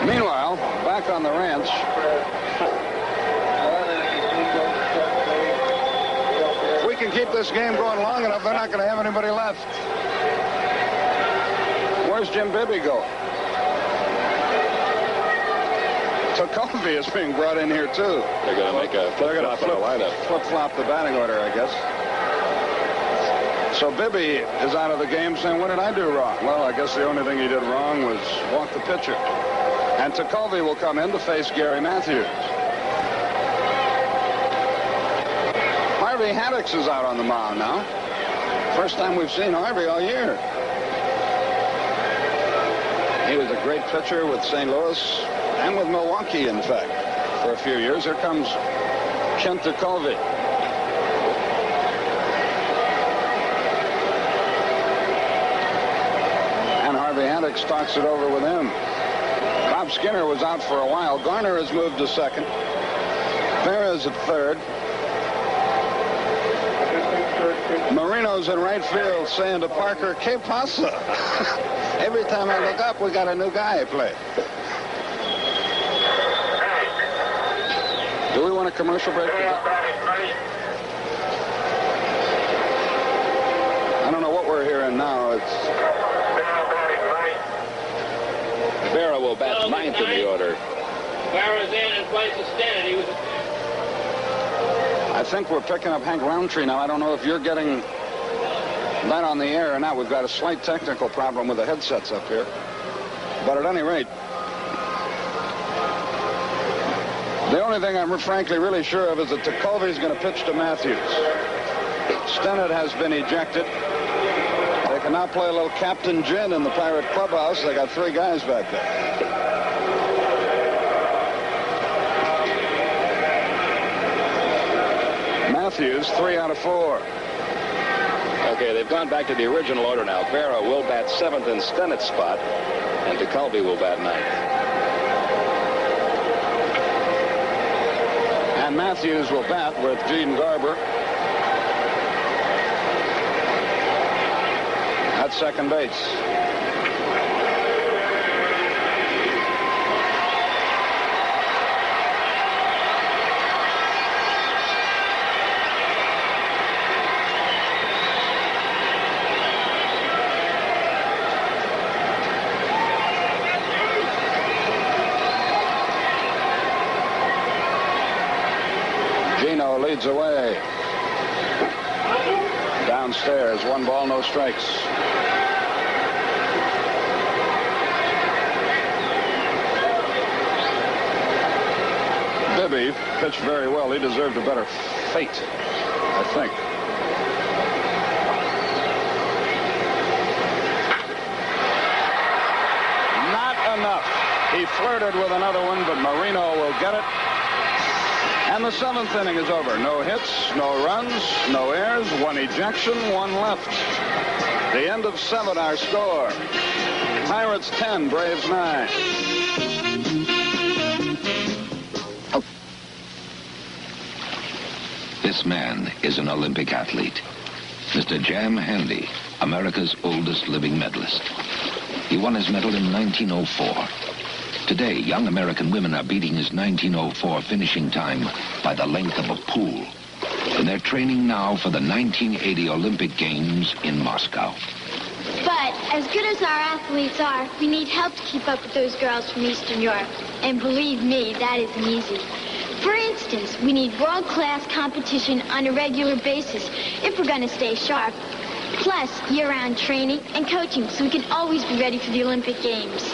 Meanwhile, back on the ranch, if we can keep this game going long enough, they're not going to have anybody left. Where's Jim Bibby going? Tovey is being brought in here, too. They're going to make a flip-flop in the lineup. Flip-flop the batting order, I guess. So Bibby is out of the game saying, what did I do wrong? Well, I guess the only thing he did wrong was walk the pitcher. And Tovey will come in to face Gary Matthews. Harvey Haddix is out on the mound now. First time we've seen Harvey all year. He was a great pitcher with St. Louis and with Milwaukee, in fact, for a few years. Here comes Kent Tovey. And Harvey Haddix talks it over with him. Bob Skinner was out for a while. Garner has moved to second. Ferris at third. Marino's in right field saying to Parker, "Que pasa?" Every time I look up, we got a new guy play. Do we want a commercial break? I don't know what we're hearing now. It's Berra will bat ninth in the order. Berra's in place of Stennett. He was. I think we're picking up Hank Roundtree now. I don't know if you're getting That on the air, and now we've got a slight technical problem with the headsets up here. But at any rate, the only thing I'm frankly really sure of is that Ticovey's going to pitch to Matthews. Stennett has been ejected. They can now play a little Captain Gin in the Pirate clubhouse. They got 3 guys back there. Matthews, 3 out of 4. Okay, they've gone back to the original order now. Vera will bat 7th in Stennett's spot, and Ticovey will bat 9th. And Matthews will bat with Gene Garber at second base. Leads away. Downstairs, 1 ball, no strikes. Bibby pitched very well. He deserved a better fate, I think. Not enough. He flirted with another one, but Marino will get it. And the 7th inning is over. No hits, no runs, no errors, 1 ejection, 1 left. The end of 7, our score. Pirates 10, Braves 9. This man is an Olympic athlete. Mr. Jam Handy, America's oldest living medalist. He won his medal in 1904. Today, young American women are beating his 1904 finishing time by the length of a pool. And they're training now for the 1980 Olympic Games in Moscow. But as good as our athletes are, we need help to keep up with those girls from Eastern Europe. And believe me, that isn't easy. For instance, we need world-class competition on a regular basis if we're going to stay sharp. Plus, year-round training and coaching so we can always be ready for the Olympic Games.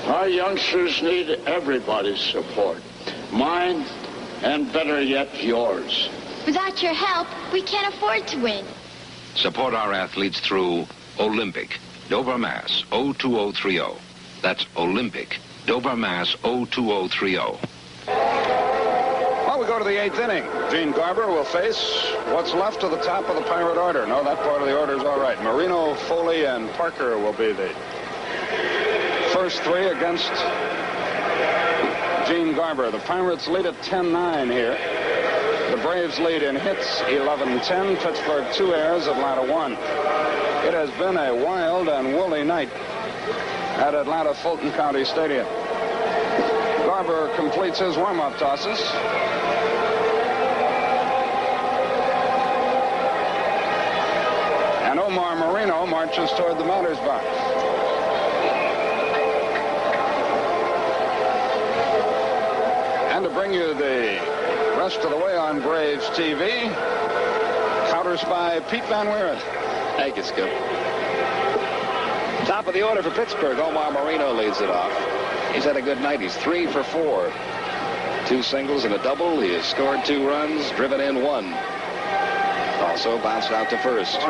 Our youngsters need everybody's support. Mine, and better yet, yours. Without your help, we can't afford to win. Support our athletes through Olympic, Dover, Mass. 02030. That's Olympic, Dover, Mass. 02030. Well, we go to the 8th inning. Gene Garber will face what's left of the top of the Pirate order. No, that part of the order is all right. Marino, Foley, and Parker will be the first 3 against Gene Garber. The Pirates lead at 10-9 here. The Braves lead in hits 11-10. Pittsburgh 2 errors, Atlanta 1. It has been a wild and woolly night at Atlanta Fulton County Stadium. Garber completes his warm-up tosses. And Omar Marino marches toward the batter's box. And to bring you the rest of the way on Braves TV, counters by Pete Van Wieren. Thank you, Skip. Top of the order for Pittsburgh. Omar Marino leads it off. He's had a good night. He's 3 for 4. 2 singles and a double. He has scored 2 runs, driven in 1. Also bounced out to first.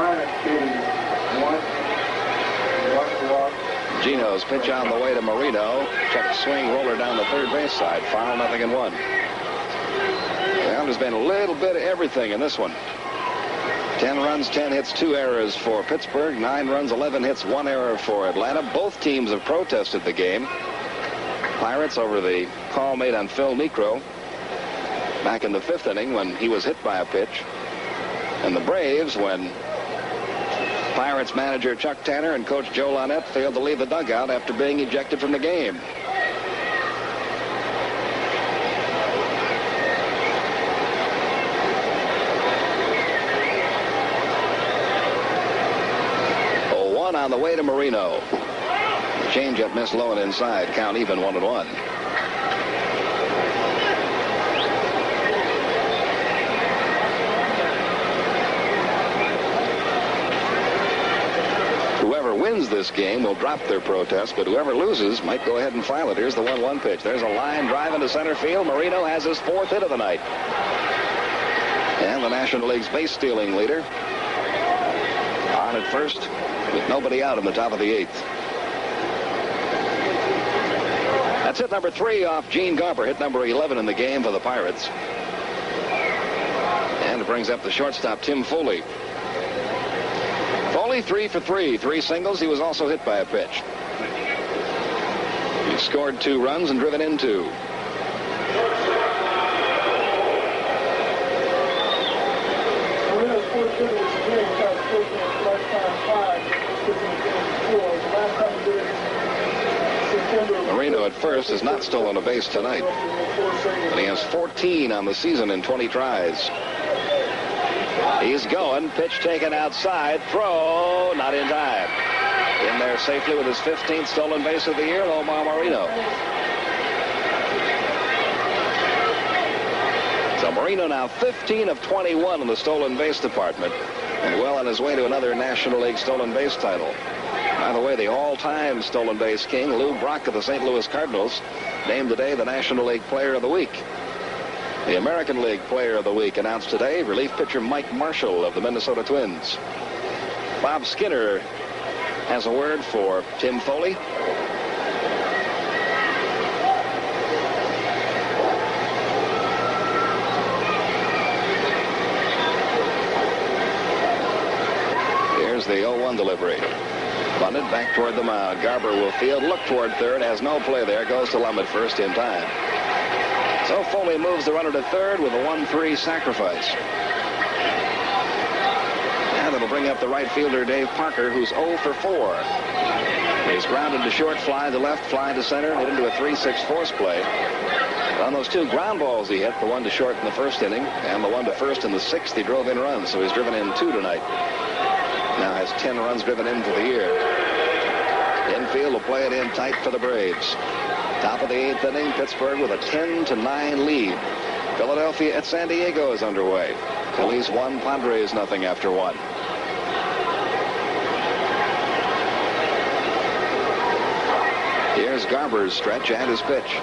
Gino's pitch on the way to Marino. Check swing roller down the third base side. Foul, 0-1. Well, there's been a little bit of everything in this one. 10 runs, 10 hits, 2 errors for Pittsburgh. 9 runs, 11 hits, 1 error for Atlanta. Both teams have protested the game. Pirates over the call made on Phil Niekro back in the 5th inning when he was hit by a pitch. And the Braves when Pirates manager Chuck Tanner and coach Joe Lynette failed to leave the dugout after being ejected from the game. On the way to Marino. Changeup missed low and inside. Count even 1-1. wins this game will drop their protest, but whoever loses might go ahead and file it. Here's the 1-1 pitch. There's a line drive into center field. Marino has his 4th hit of the night. And the National League's base-stealing leader on at first with nobody out in the top of the 8th. That's hit number 3 off Gene Garber, hit number 11 in the game for the Pirates. And it brings up the shortstop, Tim Foley. Foley 3 for 3, 3 singles. He was also hit by a pitch. He scored 2 runs and driven in 2. Marino at first has not stolen a base tonight, but he has 14 on the season in 20 tries. He's going, pitch taken outside, throw, not in time. In there safely with his 15th stolen base of the year, Omar Marino. So Marino now 15 of 21 in the stolen base department, and well on his way to another National League stolen base title. By the way, the all-time stolen base king, Lou Brock of the St. Louis Cardinals, named today the National League Player of the Week. The American League Player of the Week announced today, relief pitcher Mike Marshall of the Minnesota Twins. Bob Skinner has a word for Tim Foley. Here's the 0-1 delivery. Bunted back toward the mound. Garber will field, look toward third, has no play there, goes to Lum at first in time. So Foley moves the runner to third with a 1-3 sacrifice. And it'll bring up the right fielder, Dave Parker, who's 0 for 4. He's grounded to short, fly to left, fly to center, hit into a 3-6 force play. On those 2 ground balls he hit, the one to short in the first inning and the one to first in the 6th, he drove in runs, so he's driven in 2 tonight. Now has 10 runs driven in for the year. Infield will play it in tight for the Braves. Top of the 8th inning, Pittsburgh with a 10-9 lead. Philadelphia at San Diego is underway. Phillies 1, Padres nothing after 1. Here's Garber's stretch and his pitch.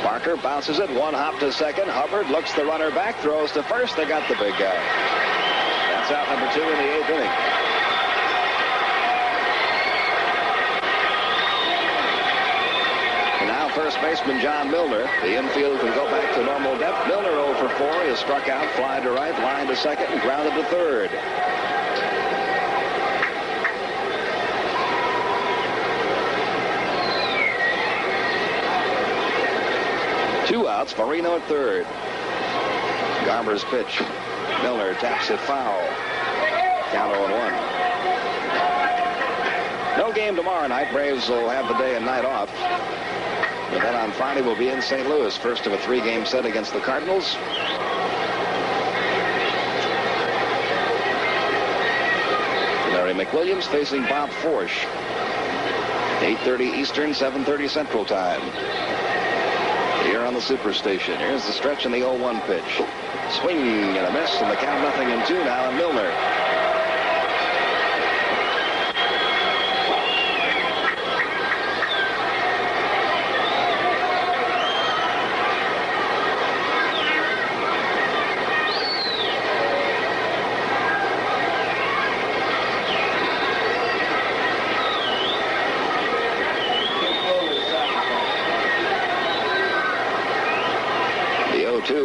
Parker bounces it, 1 hop to second. Hubbard looks the runner back, throws to first. They got the big guy. That's out number 2 in the 8th inning. First baseman John Milner. The infield can go back to normal depth. Milner 0 for 4. He is struck out, fly to right, line to second, and grounded to third. Two outs, Marino at third. Garber's pitch. Milner taps it foul. Count 0-1. No game tomorrow night. Braves will have the day and night off. But then on Friday we'll be in St. Louis, first of a 3-game set against the Cardinals. Larry McWilliams facing Bob Forsch. 8:30 Eastern, 7:30 Central Time. Here on the Superstation. Here's the stretch in the 0-1 pitch. Swing and a miss, and the count 0-2 now on Milner.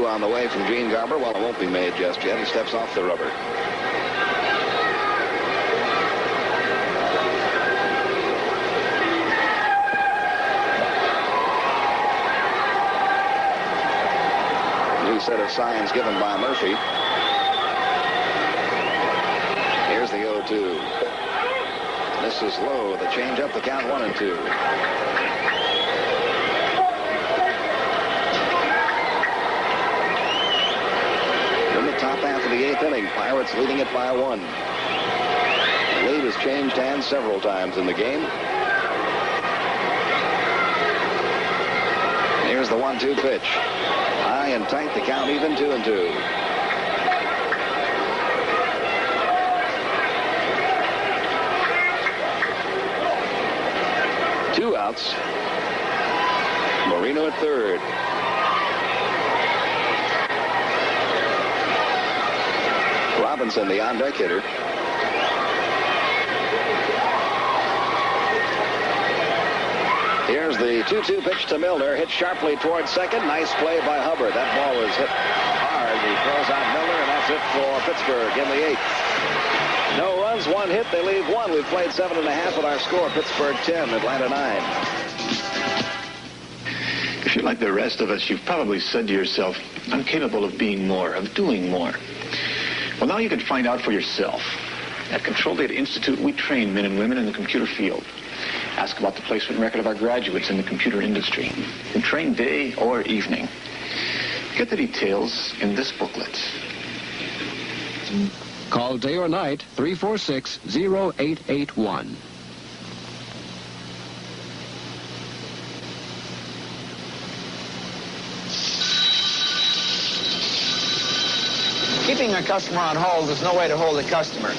On the way from Gene Garber. Well, it won't be made just yet. He steps off the rubber. New set of signs given by Murphy. Here's the 0-2. This is low. The change up, the count 1-2. Top half of the 8th inning, Pirates leading it by 1. The lead has changed hands several times in the game. Here's the 1-2 pitch. High and tight, the count even, 2-2. outs. Marino at third. Robinson, the on-deck hitter. Here's the 2-2 pitch to Milner. Hit sharply towards second. Nice play by Hubbard. That ball was hit hard. He throws out Milner, and that's it for Pittsburgh in the 8th. No runs, 1 hit. They leave 1. We've played 7.5 with our score. Pittsburgh 10, Atlanta 9. If you're like the rest of us, you've probably said to yourself, I'm capable of being more, of doing more. Well, now you can find out for yourself. At Control Data Institute, we train men and women in the computer field. Ask about the placement record of our graduates in the computer industry. And train day or evening. Get the details in this booklet. Call day or night, 346-0881. Keeping a customer on hold is no way to hold a customer.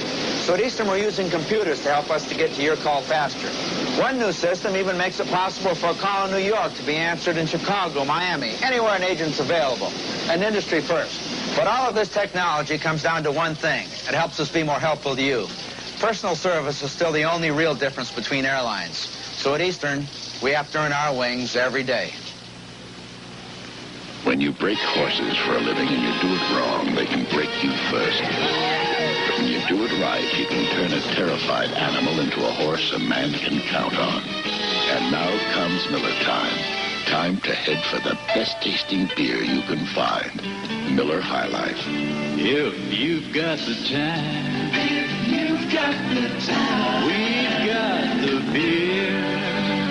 So at Eastern, we're using computers to help us to get to your call faster. One new system even makes it possible for a call in New York to be answered in Chicago, Miami, anywhere an agent's available. An industry first. But all of this technology comes down to one thing. It helps us be more helpful to you. Personal service is still the only real difference between airlines. So at Eastern, we have to earn our wings every day. When you break horses for a living and you do it wrong, they can break you first. But when you do it right, you can turn a terrified animal into a horse a man can count on. And now comes Miller time. Time to head for the best tasting beer you can find. Miller High Life. If you've got the time, if you've got the time, we've got the beer,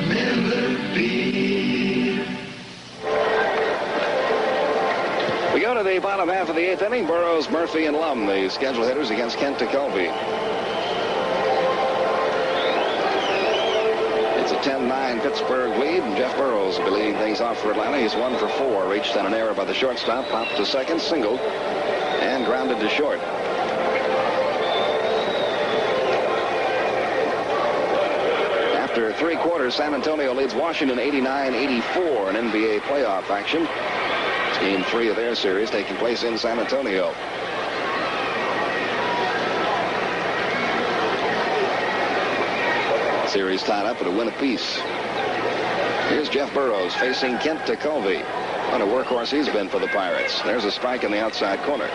Miller Beer. We go to the bottom half of the 8th inning. Burroughs, Murphy, and Lum, the scheduled hitters against Kent Tekulve. It's a 10-9 Pittsburgh lead, and Jeff Burrouws will be leading things off for Atlanta. He's 1 for 4, reached on an error by the shortstop, popped to second, singled, and grounded to short. After 3 quarters, San Antonio leads Washington 89-84 in NBA playoff action. It's game 3 of their series taking place in San Antonio. Series tied up at a win apiece. Here's Jeff Burroughs facing Kent Tekulve. What a workhorse he's been for the Pirates. There's a strike in the outside corner.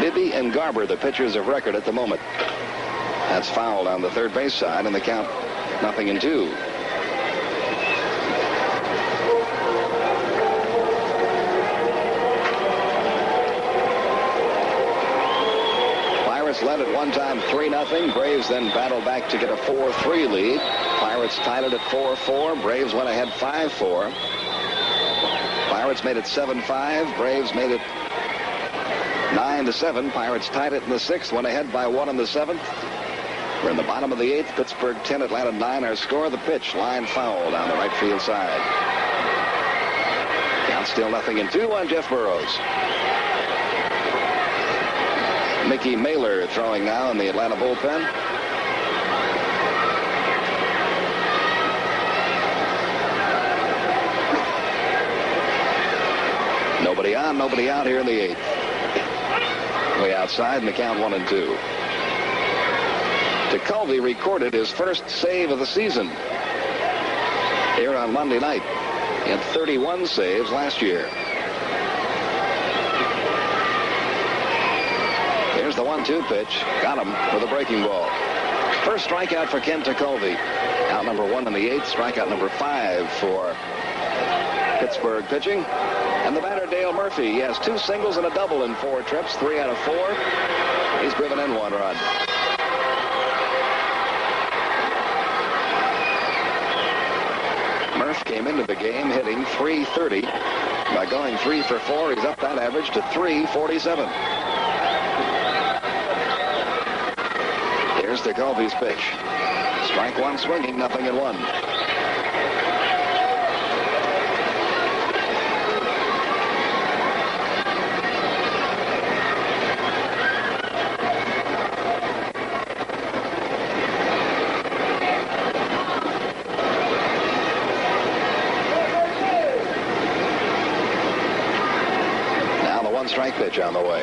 Bibby and Garber, the pitchers of record at the moment. That's fouled on the third base side, and the count 0-2. Pirates led at one time 3-0. Braves then battled back to get a 4-3 lead. Pirates tied it at 4-4. Braves went ahead 5-4. Pirates made it 7-5. Braves made it 9-7. Pirates tied it in the 6th, went ahead by 1 in the 7th. We're in the bottom of the 8th. Pittsburgh 10, Atlanta 9. Our score, the pitch. Line foul down the right field side. Count still 0-2 on Jeff Burroughs. Mickey Mailer throwing now in the Atlanta bullpen. Nobody on, nobody out here in the 8th. Way outside, and the count 1-2. Tekulve recorded his first save of the season here on Monday night. He had 31 saves last year. Here's the 1-2 pitch. Got him with a breaking ball. First strikeout for Kent Tekulve. Out number 1 in the 8th. Strikeout number 5 for Pittsburgh pitching. And the batter, Dale Murphy. He has 2 singles and a double in 4 trips. 3 out of 4. He's driven in 1 run. Murph came into the game hitting .330. By going 3 for 4, he's up that average to .347. Here's Tekulve's pitch. Strike 1 swinging, 0-1. 1 strike pitch on the way.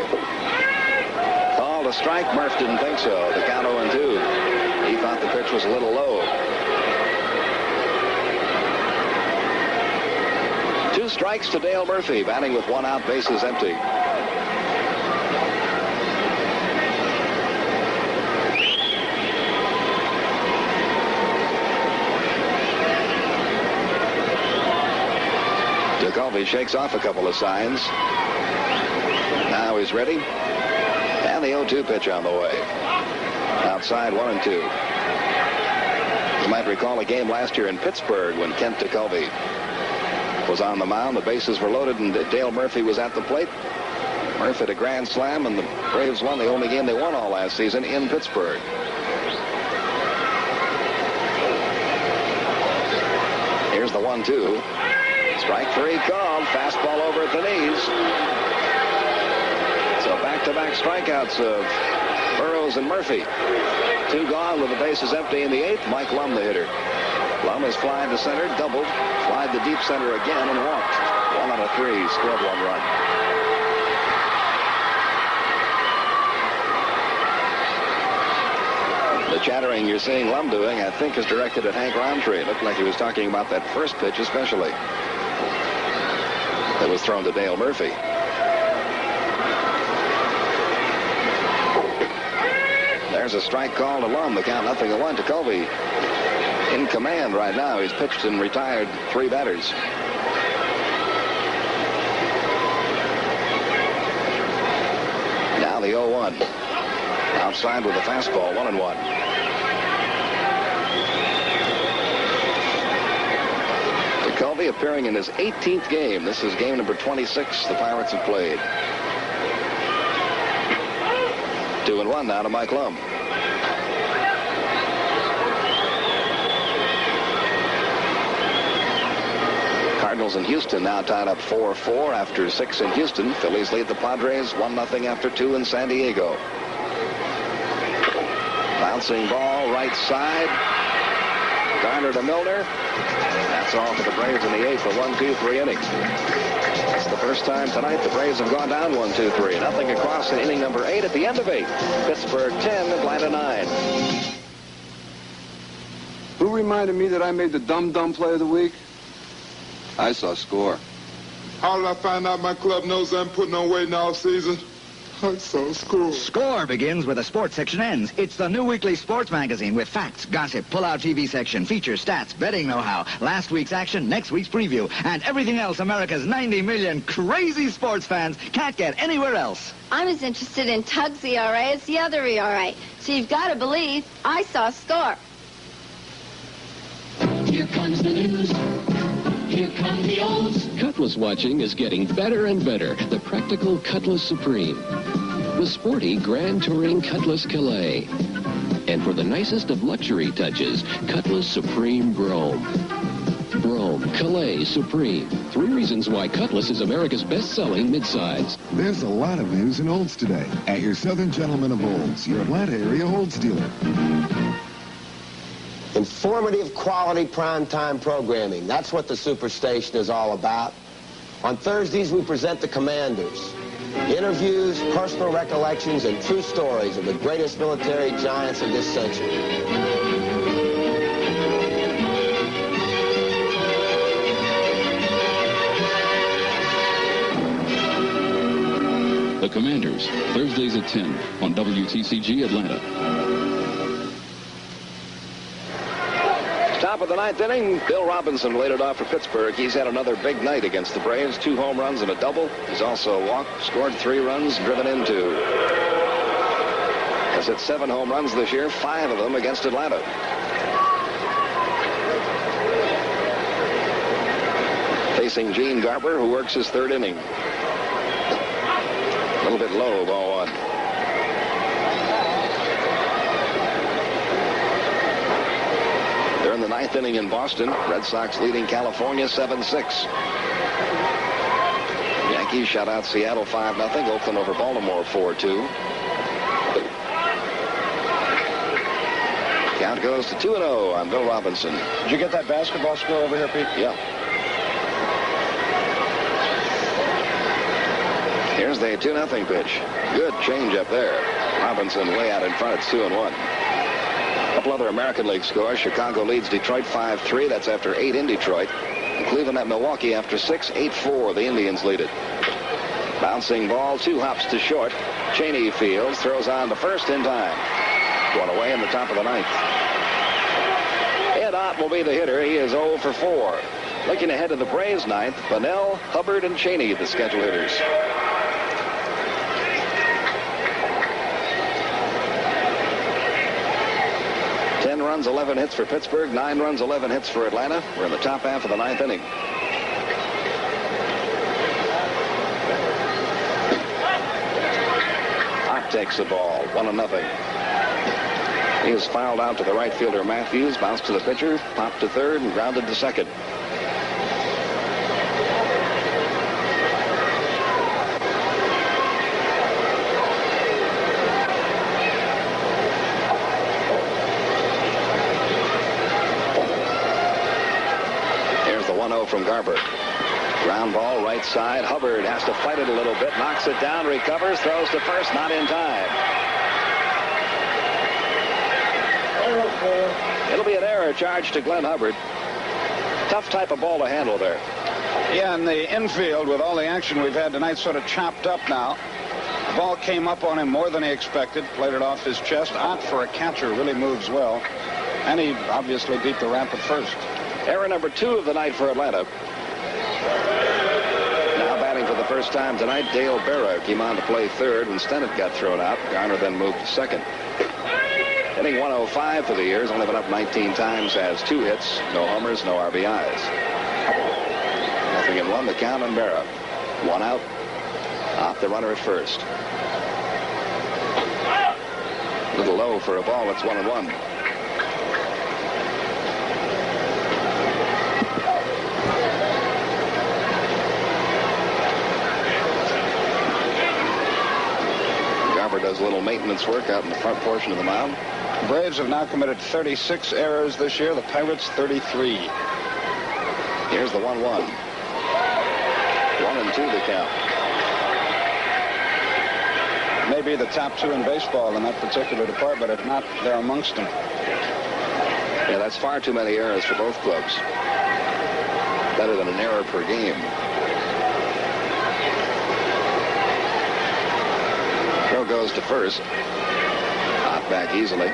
Called a strike. Murph didn't think so. The count 0-2. He thought the pitch was a little low. 2 strikes to Dale Murphy, batting with 1 out, bases empty. DeCovey shakes off a couple of signs. Now he's ready. And the 0-2 pitch on the way. Outside 1-2. You might recall a game last year in Pittsburgh when Kent DeCovey was on the mound. The bases were loaded and Dale Murphy was at the plate. Murphy hit a grand slam and the Braves won the only game they won all last season in Pittsburgh. Here's the 1-2. Strike 3 called. Fastball over at the knees. So back-to-back strikeouts of Burroughs and Murphy. 2 gone with the bases empty in the 8th. Mike Lum, the hitter. Lum has flied to center, doubled, flied to deep center again, and walked. 1 out of 3, scored 1 run. The chattering you're seeing Lum doing, I think, is directed at Hank Roundtree. It looked like he was talking about that first pitch especially. That was thrown to Dale Murphy. There's a strike call to Lum. The count 0-1 to Colby. In command right now. He's pitched and retired 3 batters. Now the 0-1. Outside with the fastball, 1-1. DeCovey appearing in his 18th game. This is game number 26 the Pirates have played. 2-1 now to Mike Lum. Cardinals in Houston now tied up 4-4 after 6 in Houston. Phillies lead the Padres 1-0 after 2 in San Diego. Bouncing ball right side. Garner to Milner. That's all for the Braves in the 8th, a 1-2-3 inning. That's the first time tonight the Braves have gone down 1-2-3. Nothing across in inning number 8 at the end of 8. Pittsburgh 10, Atlanta 9. Who reminded me that I made the dumb play of the week? I saw Score. How did I find out my club knows I'm putting on weight in all season? I saw Score. Score begins where the sports section ends. It's the new weekly sports magazine with facts, gossip, pull-out TV section, features, stats, betting know-how, last week's action, next week's preview, and everything else America's 90 million crazy sports fans can't get anywhere else. I'm as interested in Tug's ERA as the other ERA. So you've got to believe I saw Score. Here comes the news. Here come the olds. Cutlass watching is getting better and better. The practical Cutlass Supreme. The sporty Grand Touring Cutlass Calais. And for the nicest of luxury touches, Cutlass Supreme Brome. Brome, Calais, Supreme. 3 reasons why Cutlass is America's best-selling midsize. There's a lot of news in Olds today at your Southern Gentleman of Olds, your Atlanta area Olds dealer. Informative, quality, primetime programming. That's what the Superstation is all about. On Thursdays, we present The Commanders. Interviews, personal recollections, and true stories of the greatest military giants of this century. The Commanders, Thursdays at 10 on WTCG Atlanta. Top of the 9th inning, Bill Robinson laid it off for Pittsburgh. He's had another big night against the Braves. 2 home runs and a double. He's also walked, scored 3 runs, driven in 2. Has hit 7 home runs this year, 5 of them against Atlanta. Facing Gene Garber, who works his 3rd inning. A little bit low, ball 1. They're in the 9th inning in Boston. Red Sox leading California 7-6. Yankees shut out Seattle 5-0. Oakland over Baltimore 4-2. Count goes to 2-0 on Bill Robinson. Did you get that basketball score over here, Pete? Yeah. Here's There's the 2-0 pitch. Good change up there. Robinson way out in front. It's 2-1. A couple other American League scores. Chicago leads Detroit 5-3. That's after 8 in Detroit. And Cleveland at Milwaukee after 6, 8-4. The Indians lead it. Bouncing ball, 2 hops to short. Cheney fields, throws on to first in time. One away in the top of the 9th. Ed Ott will be the hitter. He is 0 for 4. Looking ahead to the Braves 9th, Bunnell, Hubbard, and Cheney, the schedule hitters. Runs, 11 hits for Pittsburgh, 9 runs, 11 hits for Atlanta. We're in the top half of the 9th inning. Ott takes the ball, 1-0. He is fouled out to the right fielder Matthews, bounced to the pitcher, popped to third, and grounded to second. From Garber. Ground ball right side. Hubbard has to fight it a little bit. Knocks it down. Recovers. Throws to first. Not in time. It'll be an error charged to Glenn Hubbard. Tough type of ball to handle there. Yeah, and the infield with all the action we've had tonight sort of chopped up now. The ball came up on him more than he expected. Played it off his chest. Ott for a catcher really moves well. And he obviously beat the ramp at first. Error number 2 of the night for Atlanta. Now batting for the first time tonight, Dale Berra came on to play third when Stennett got thrown out. Garner then moved to second. Hitting 105 for the year. He's only been up 19 times, has 2 hits, no homers, no RBIs. 0-1 the count on Berra. 1 out. Off the runner at first. A little low for a ball. It's 1-1. Does a little maintenance work out in the front portion of the mound. The Braves have now committed 36 errors this year. The Pirates 33. Here's the 1-1. 1-2 the count. Maybe the top 2 in baseball in that particular department. If not, they're amongst them. Yeah, that's far too many errors for both clubs. Better than an error per game. Throw goes to first. Not back easily.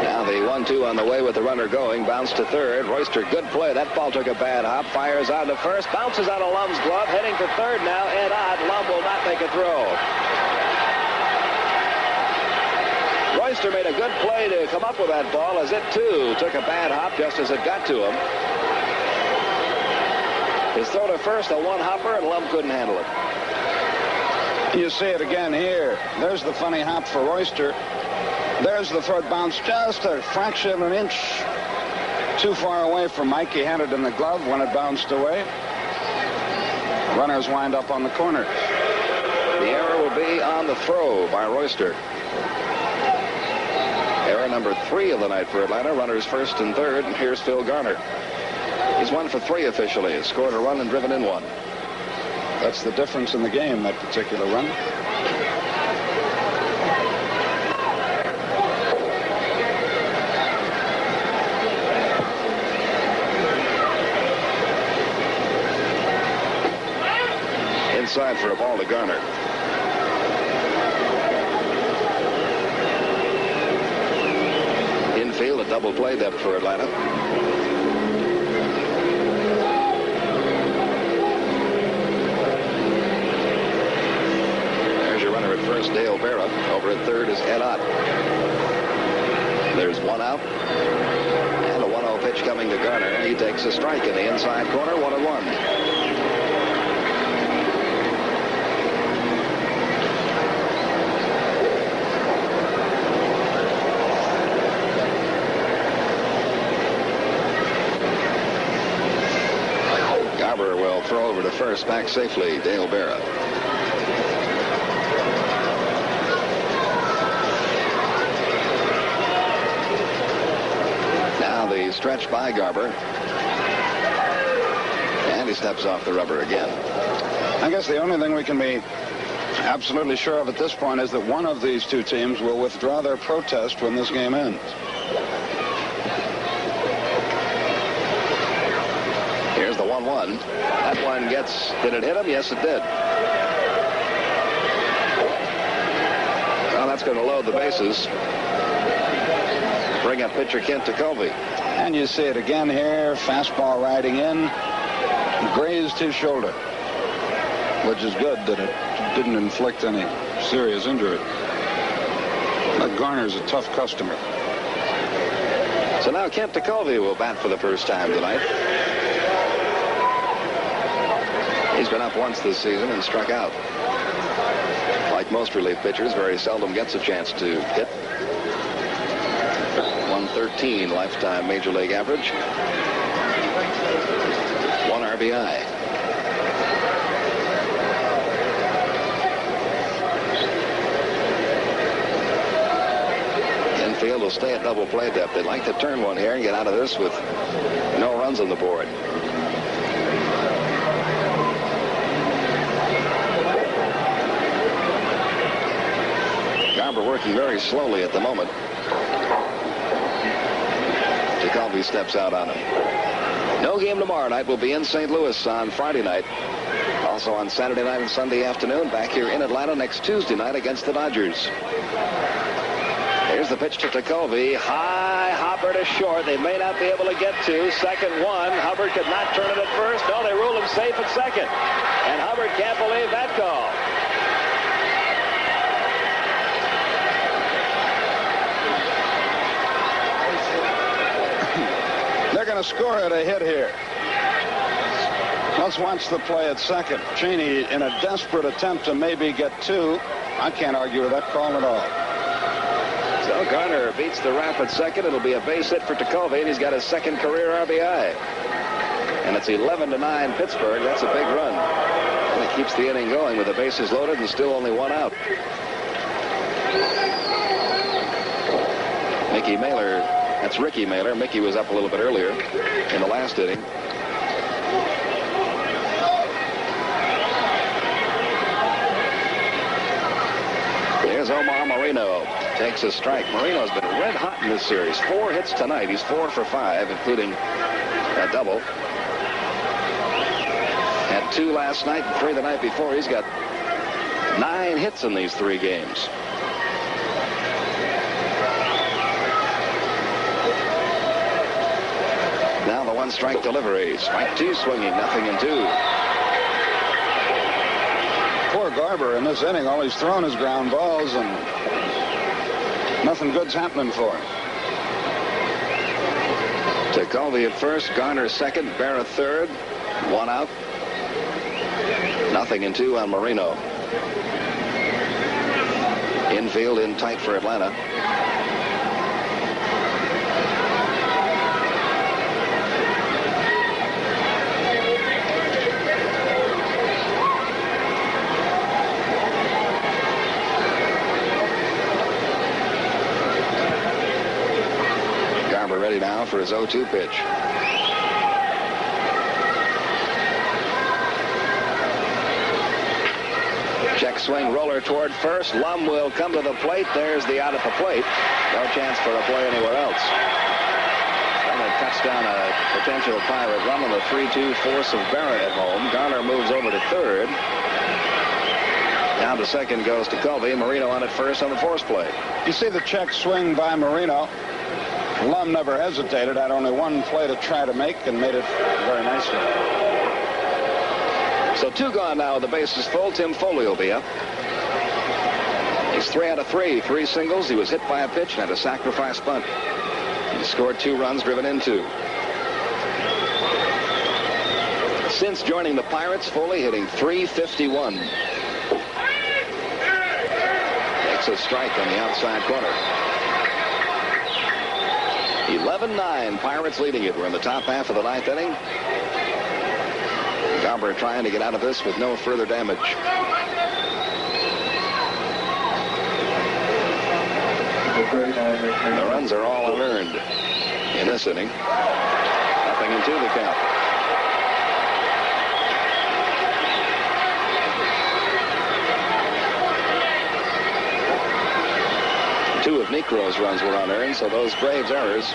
Now the 1-2 on the way with the runner going. Bounce to third. Royster, good play. That ball took a bad hop. Fires out to first. Bounces out of Lum's glove. Heading for third now. Ed Ott. Lum will not make a throw. Royster made a good play to come up with that ball as it, too, took a bad hop just as it got to him. His throw to first, a one-hopper, and Lum couldn't handle it. You see it again here. There's the funny hop for Royster. There's the third bounce, just a fraction of an inch too far away from Mike. He had it in the glove when it bounced away. Runners wind up on the corner. The error will be on the throw by Royster. Error number 3 of the night for Atlanta. Runners first and third, and here's Phil Garner. He's 1 for 3 officially. He's scored a run and driven in 1. That's the difference in the game, that particular run. Inside for a ball to Garner. Infield, a double play depth for Atlanta. There's your runner at first, Dale Berra. Over at third is Ed Ott. There's 1 out. And a 1-0 pitch coming to Garner. He takes a strike in the inside corner, 1-1. Will throw over to first, back safely, Dale Berra. stretch by Garber. And he steps off the rubber again. I guess the only thing we can be absolutely sure of at this point is that one of these two teams will withdraw their protest when this game ends. Here's the 1-1. That one gets, did it hit him? Yes, it did. Well, that's going to load the bases. Bring up pitcher Kent Tekulve. And you see it again here. Fastball riding in. Grazed his shoulder, which is good that it didn't inflict any serious injury. But Garner's a tough customer. So now Kent Tekulve will bat for the first time tonight. He's been up once this season and struck out. Like most relief pitchers, very seldom gets a chance to hit. 113 lifetime major league average. 1 RBI. Infield will stay at double play depth. They'd like to turn one here and get out of this with no runs on the board. Garber working very slowly at the moment. Tekulve steps out on him. No game tomorrow night. Will be in St. Louis on Friday night. Also on Saturday night and Sunday afternoon. Back here in Atlanta next Tuesday night against the Dodgers. Here's the pitch to Tekulve. High hopper to short. They may not be able to get to. Second one. Hubbard could not turn it at first. No, they ruled him safe at second. And Hubbard can't believe that call. They're going to score at a hit here. Let's watch the play at second. Cheney in a desperate attempt to maybe get two. I can't argue with that call at all. So Garner beats the rap at second. It'll be a base hit for Tekulve, and he's got his second career RBI. And it's 11-9 Pittsburgh. That's a big run. And it keeps the inning going with the bases loaded and still only one out. Mickey Mailer. That's Ricky Mailer. Mickey was up a little bit earlier in the last inning. Here's Omar Marino. Takes a strike. Marino's been red hot in this series. 4 hits tonight. He's 4 for 5, including a double. Had 2 last night and 3 the night before. He's got 9 hits in these 3 games. Now the 1-strike delivery. Strike 2 swinging, nothing in 2. Poor Garber in this inning. All he's thrown is ground balls, and nothing good's happening for him. Tekulve at first, Garner second, Barrett third. 1 out. Nothing in 2 on Marino. Infield in tight for Atlanta. Ready now for his 0-2 pitch. Check swing, roller toward first. Lum will come to the plate. There's the out at the plate. No chance for a play anywhere else. And it cuts down a potential Pirate run on the 3-2 force of Barrett at home. Garner moves over to third. Down to second goes Tekulve. Marino on at first on the force play. You see the check swing by Marino. Lum never hesitated, had only 1 play to try to make, and made it very nicely. So 2 gone now, the bases full. Tim Foley will be up. He's 3 out of 3. 3 singles. He was hit by a pitch and had a sacrifice bunt. He scored 2 runs, driven in 2. Since joining the Pirates, Foley hitting .351. Makes a strike on the outside corner. 11-9, Pirates leading it. We're in the top half of the 9th inning. Garber trying to get out of this with no further damage. The runs are all unearned. in this inning. 0-2 the count. Two of Necro's runs were unearned, so those Braves errors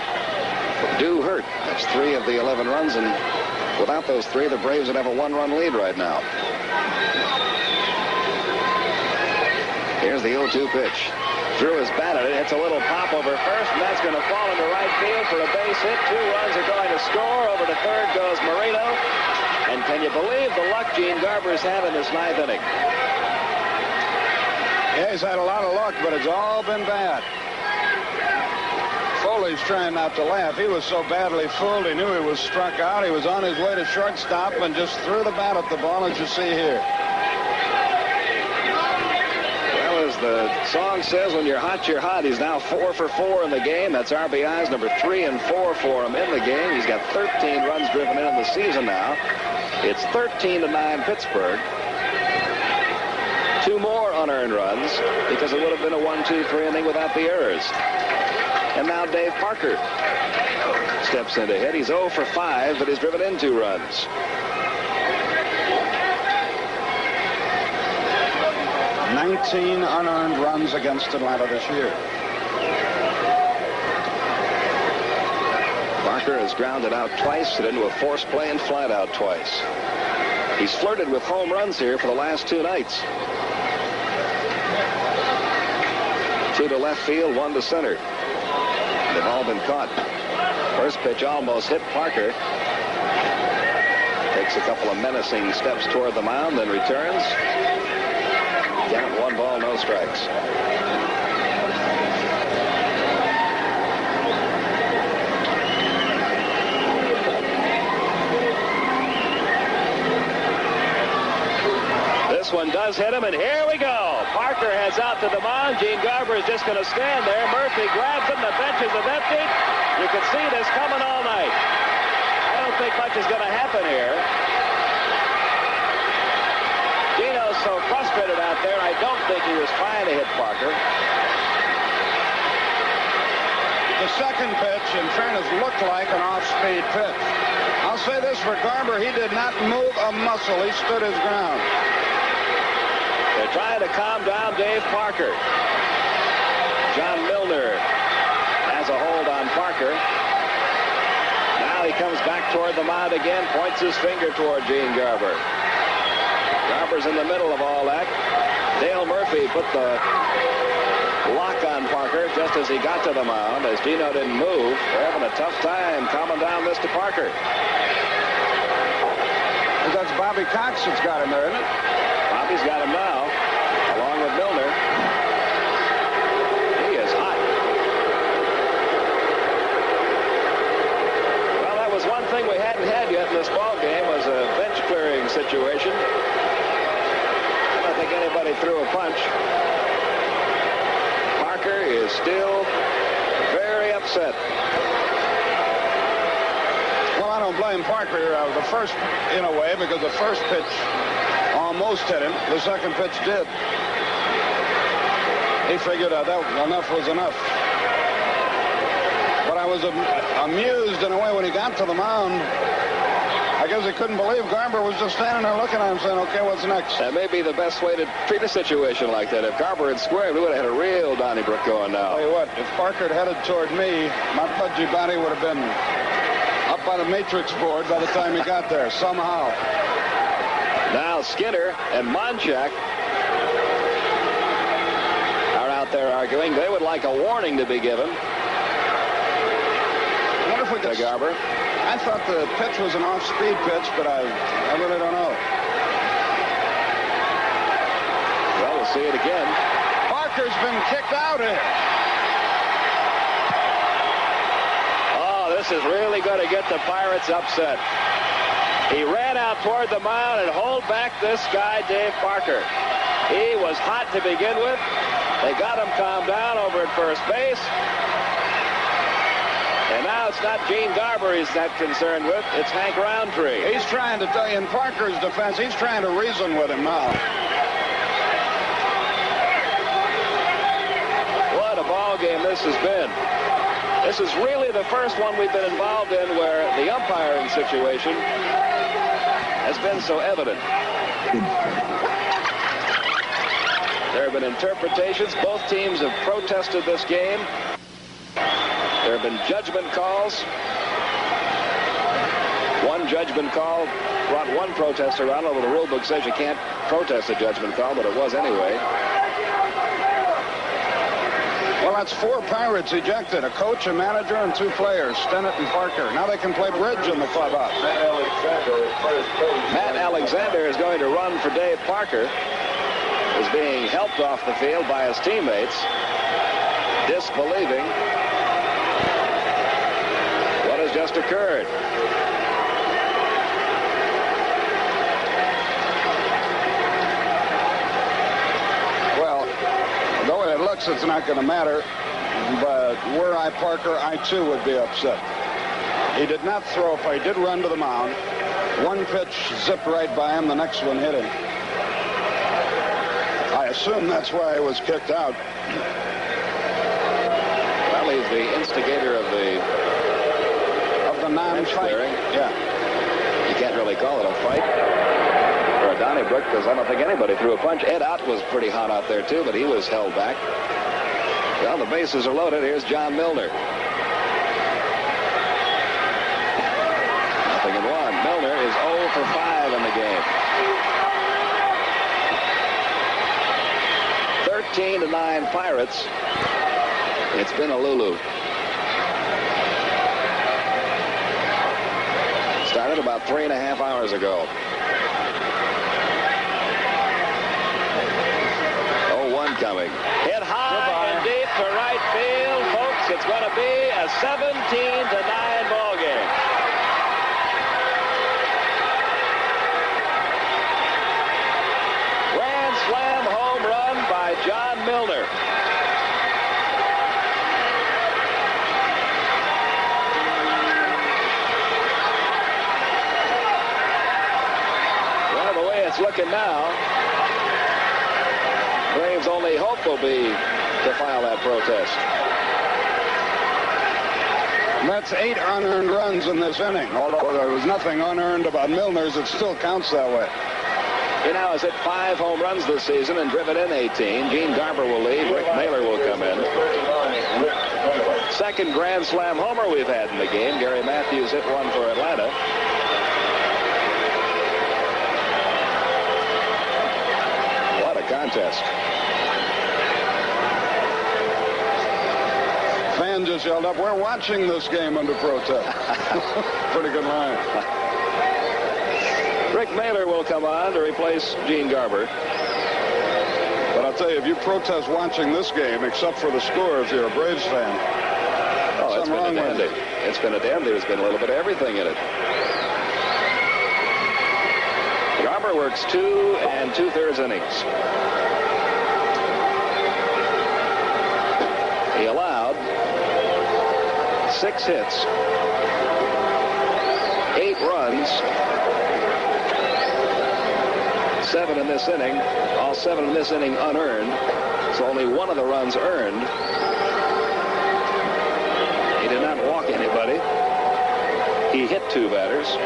do hurt. That's 3 of the 11 runs, and without those 3, the Braves would have a 1-run lead right now. Here's the 0-2 pitch. Drew is batted it. Hits a little pop over first, and that's going to fall into right field for a base hit. 2 runs are going to score. Over to third goes Marino. And can you believe the luck Gene Garber's had in this 9th inning? Yeah, he's had a lot of luck, but it's all been bad. Foley's trying not to laugh. He was so badly fooled, he knew he was struck out. He was on his way to shortstop and just threw the bat at the ball, as you see here. As the song says, when you're hot, you're hot. He's now 4 for 4 in the game. That's RBIs number 3 and 4 for him in the game. He's got 13 runs driven in the season now. It's 13-9 Pittsburgh. 2 more unearned runs because it would have been a 1-2-3 inning without the errors. And now Dave Parker steps in to hit. He's 0 for 5, but he's driven in 2 runs. $19 unearned runs against Atlanta this year. Parker has grounded out twice, hit into a forced play, and flied out twice. He's flirted with home runs here for the last 2 nights. 2 to left field, 1 to center. They've all been caught. First pitch almost hit Parker. Takes a couple of menacing steps toward the mound, then returns. Count 1 ball, no strikes. This one does hit him, and here we go. Parker heads out to the mound. Gene Garber is just going to stand there. Murphy grabs him. The benches have emptied. You can see this coming all night. I don't think much is going to happen here. Gino's so frustrated out there, I don't think he was trying to hit Parker. The second pitch, in fairness, looked like an off-speed pitch. I'll say this for Garber, he did not move a muscle. He stood his ground. They're trying to calm down Dave Parker. John Milner has a hold on Parker. Now he comes back toward the mound again, points his finger toward Gene Garber. Garber's in the middle of all that. Dale Murphy put the lock on Parker just as he got to the mound. As Gino didn't move, they're having a tough time calming down Mr. Parker. That's Bobby Cox that's got him there, isn't it? Bobby's got him now, along with Milner. He is hot. Well, that was one thing we hadn't had yet in this ball game, was a bench clearing situation. I don't think anybody threw a punch. Parker is still very upset. Well, I don't blame Parker the first, in a way, because the first pitch almost hit him. The second pitch did. He figured out that enough was enough. But I was amused in a way when he got to the mound. I guess he couldn't believe Garber was just standing there looking at him saying, okay, what's next? That may be the best way to treat a situation like that. If Garber had squared, we would have had a real Donnybrook going now. I'll tell you what, if Parker had headed toward me, my pudgy body would have been up by the matrix board by the time he got there, somehow. Now Skinner and Monchak are out there arguing. They would like a warning to be given. I wonder if we could... Garber. I thought the pitch was an off-speed pitch, but I really don't know. Well, we'll see it again. Parker's been kicked out here. Oh, this is really going to get the Pirates upset. He ran out toward the mound and hold back this guy, Dave Parker. He was hot to begin with. They got him calmed down over at first base. And now it's not Gene Garber he's that concerned with. It's Hank Roundtree. He's trying to tell you, in Parker's defense, he's trying to reason with him now. What a ball game this has been. This is really the first one we've been involved in where the umpiring situation has been so evident. There have been interpretations. Both teams have protested this game. There have been judgment calls. One judgment call brought one protester around, although the rule book says you can't protest a judgment call, but it was anyway. Well, that's 4 Pirates ejected, a coach, a manager, and 2 players, Stennett and Parker. Now they can play bridge in the clubhouse. Matt Alexander is going to run for Dave Parker. Is being helped off the field by his teammates, disbelieving what has just occurred. Well, the way it looks, it's not going to matter, but were I Parker, I too would be upset. He did not throw up. He did run to the mound. One pitch zipped right by him. The next one hit him. I assume that's why he was kicked out. Well, he's the instigator of the non-fight. Yeah. You can't really call it a fight or a Donnybrook because I don't think anybody threw a punch. Ed Ott was pretty hot out there too, but he was held back. Well, the bases are loaded. Here's John Milner. 0-1. Milner is 0 for 5 in the game. 13-9 Pirates. It's been a Lulu. Started about 3.5 hours ago. 0-1 coming. Hit high and deep to right field. Folks, it's going to be a 17-9 ball game. Grand slam home run by John Milner. Well, the way it's looking now, Braves' only hope will be to file that protest. That's 8 unearned runs in this inning. Although there was nothing unearned about Milner's, it still counts that way. He now has hit 5 home runs this season and driven in 18. Gene Garber will lead. Rick Mailer will come in. Second grand slam homer we've had in the game. Gary Matthews hit one for Atlanta. What a contest. Fan just yelled up, "We're watching this game under protest." Pretty good line. Rick Mailer will come on to replace Gene Garber. But I'll tell you, if you protest watching this game, except for the score, if you're a Braves fan, oh, it's been a dandy. It's been a dandy. There's been a little bit of everything in it. Garber works 2 2/3 innings. He allowed 6 hits, 8 runs, 7 in this inning, all 7 in this inning unearned, so only 1 of the runs earned. He did not walk anybody. He hit 2 batters,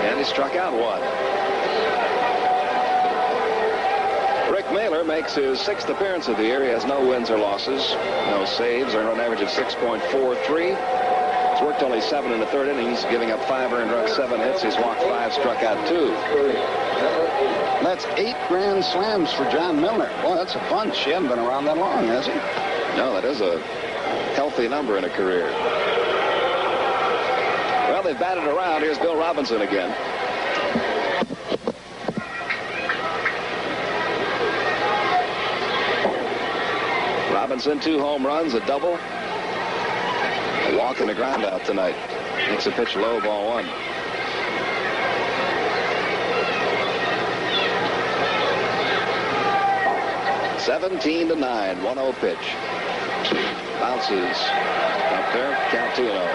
and he struck out 1. Rick Mailer makes his 6th appearance of the year. He has no wins or losses, no saves, earned an average of 6.43. He's worked only 7 1/3 innings, giving up 5 earned runs, 7 hits. He's walked 5, struck out 2. That's 8 grand slams for John Milner. Boy, that's a bunch. He hasn't been around that long, has he? No, that is a healthy number in a career. Well, they've batted around. Here's Bill Robinson again. Robinson, 2 home runs, a double, a walk and a ground out tonight. Makes a pitch low, ball 1. (17-9), 1-0 pitch. Bounces up there, count 2-0.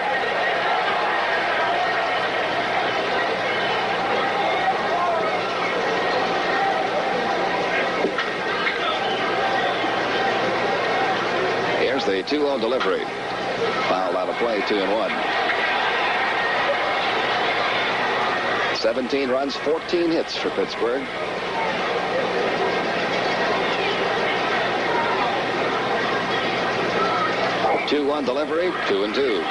the 2-0 delivery. Fouled out of play, 2-1. 17 runs, 14 hits for Pittsburgh. Two 2-1 delivery, 2-2.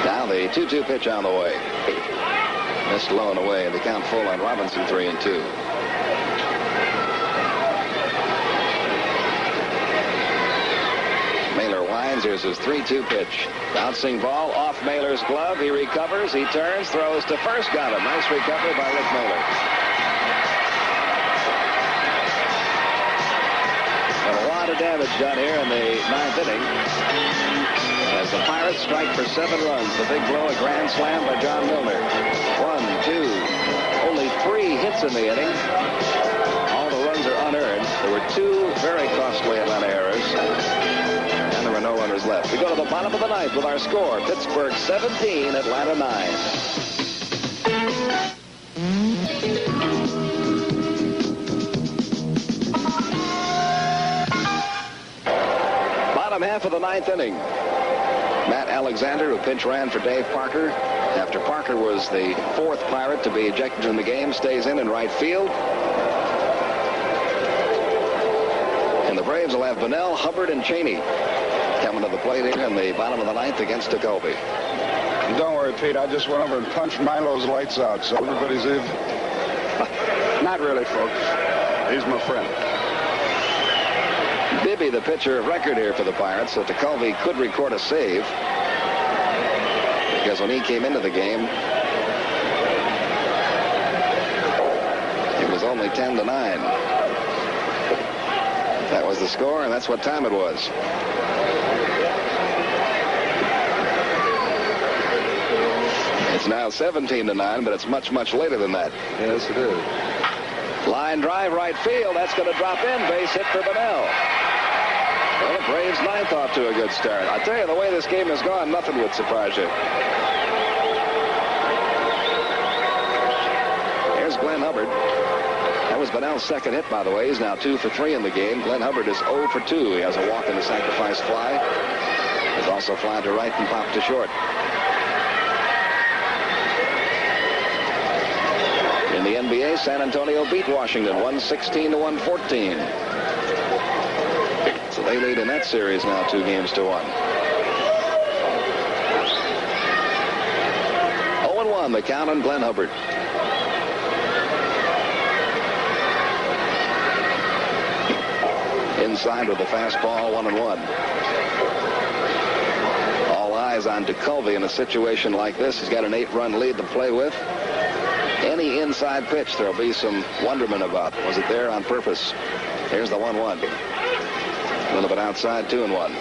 Now the 2-2 pitch on the way. Missed low and away. The count full on Robinson, 3-2. Mailer winds. Here's his 3-2 pitch. Bouncing ball off Mailer's glove. He recovers. He turns. Throws to first. Got him. Nice recovery by Rick Mailer. And a lot of damage done here in the 9th inning. As the Pirates strike for 7 runs. The big blow, a grand slam by John Milner. 1, 2. Only 3 hits in the inning. All the runs are unearned. There were 2 very costly Atlanta errors. And there were no runners left. We go to the bottom of the 9th with our score. Pittsburgh 17, Atlanta 9. Bottom half of the 9th inning. Matt Alexander, who pinch ran for Dave Parker, after Parker was the 4th Pirate to be ejected from the game, stays in right field. And the Braves will have Bunnell, Hubbard, and Cheney coming to the plate here in the bottom of the 9th against Jacoby. Don't worry, Pete. I just went over and punched Milo's lights out, so everybody's even. Not really, folks. He's my friend. Bibby, the pitcher of record here for the Pirates, so Jacoby could record a save. Because when he came into the game, it was only 10-9. That was the score, and that's what time it was. It's now 17-9, but it's much, much later than that. Yes, it is. Line drive right field. That's going to drop in. Base hit for Bunnell. Well, the Braves 9th off to a good start. I tell you, the way this game has gone, nothing would surprise you. Here's Glenn Hubbard. That was Bunnell's 2nd hit, by the way. He's now 2 for 3 in the game. Glenn Hubbard is 0 for 2. He has a walk and a sacrifice fly. He's also fly to right and pop to short. In the NBA, San Antonio beat Washington 116-114. So they lead in that series now 2-1. 0-1 the count on Glenn Hubbard. Inside with the fastball, 1-1. All eyes on Jacoby in a situation like this. He's got an 8-run lead to play with. Any inside pitch, there'll be some wonderment about. Was it there on purpose? Here's the 1-1. A little bit outside, 2-1.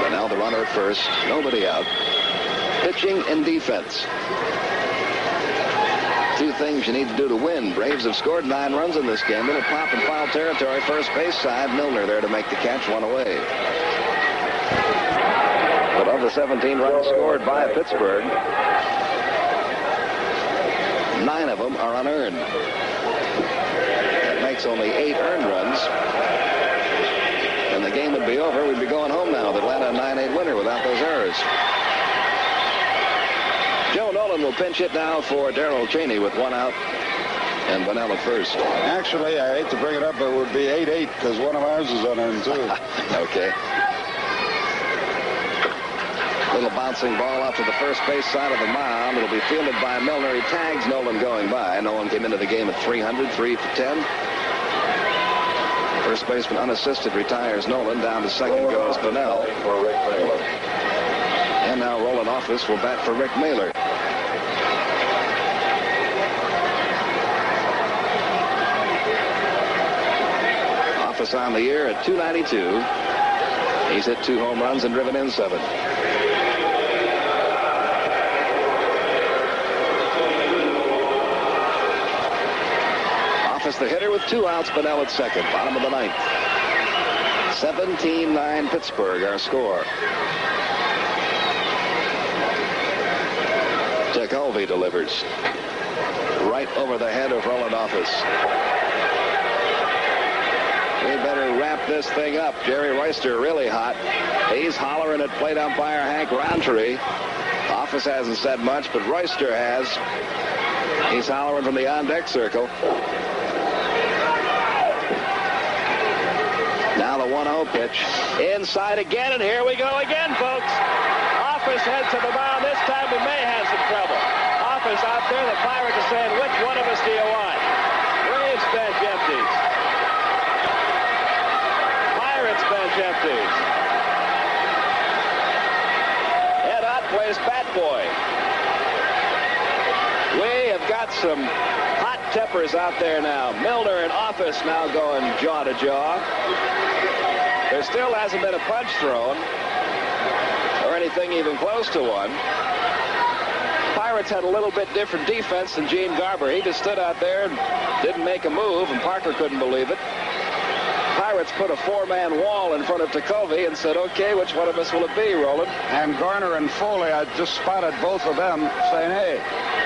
But now the runner at first, nobody out. Pitching and defense. 2 things you need to do to win. Braves have scored 9 runs in this game. Little pop in foul territory, first base side. Milner there to make the catch, 1 away. But of the 17 runs scored by Pittsburgh, 9 of them are unearned. That makes only 8 earned runs. And the game would be over. We'd be going home now with Atlanta a 9-8 winner without those errors. Joe Nolan will pinch hit now for Darrell Cheney with 1 out and Bunnell at first. Actually, I hate to bring it up, but it would be 8-8 because one of ours is unearned, too. Okay. Little bouncing ball out to the first base side of the mound. It'll be fielded by Milner. He tags Nolan going by. Nolan came into the game at 300, 3 for 10. First baseman unassisted retires Nolan. Down to second goes Bunnell. And now Roland Office will bat for Rick Mailer. Office on the year at .292. He's hit 2 home runs and driven in 7. Office, the hitter, with 2 outs. Bunnell at second. Bottom of the 9th. 17-9 Pittsburgh, our score. Jacoby delivers right over the head of Roland Office. We better wrap this thing up. Jerry Royster really hot. He's hollering at plate umpire Hank Roundtree. Office hasn't said much, but Royster has. He's hollering from the on-deck circle. Now the 1-0 pitch. Inside again, and here we go again, folks. Office heads to the mound. This time we may have some trouble. Office out there. The Pirates are saying, which one of us do you want? Braves bench empties. Pirates bench empties. Ed Ott plays bat boy. We have got some hot tempers out there now. Milner and Office now going jaw to jaw. There still hasn't been a punch thrown or anything even close to one. Pirates had a little bit different defense than Gene Garber. He just stood out there and didn't make a move, and Parker couldn't believe it. Pirates put a 4-man wall in front of Ticovey and said, okay, which one of us will it be, Roland? And Garner and Foley, I just spotted both of them saying, hey,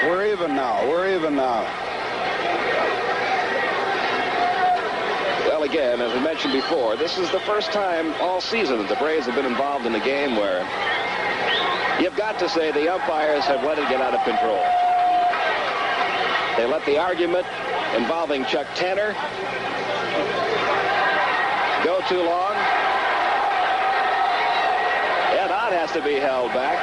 we're even now, we're even now. Well, again, as we mentioned before, this is the first time all season that the Braves have been involved in a game where you've got to say the umpires have let it get out of control. They let the argument involving Chuck Tanner go too long. Ed Ott has to be held back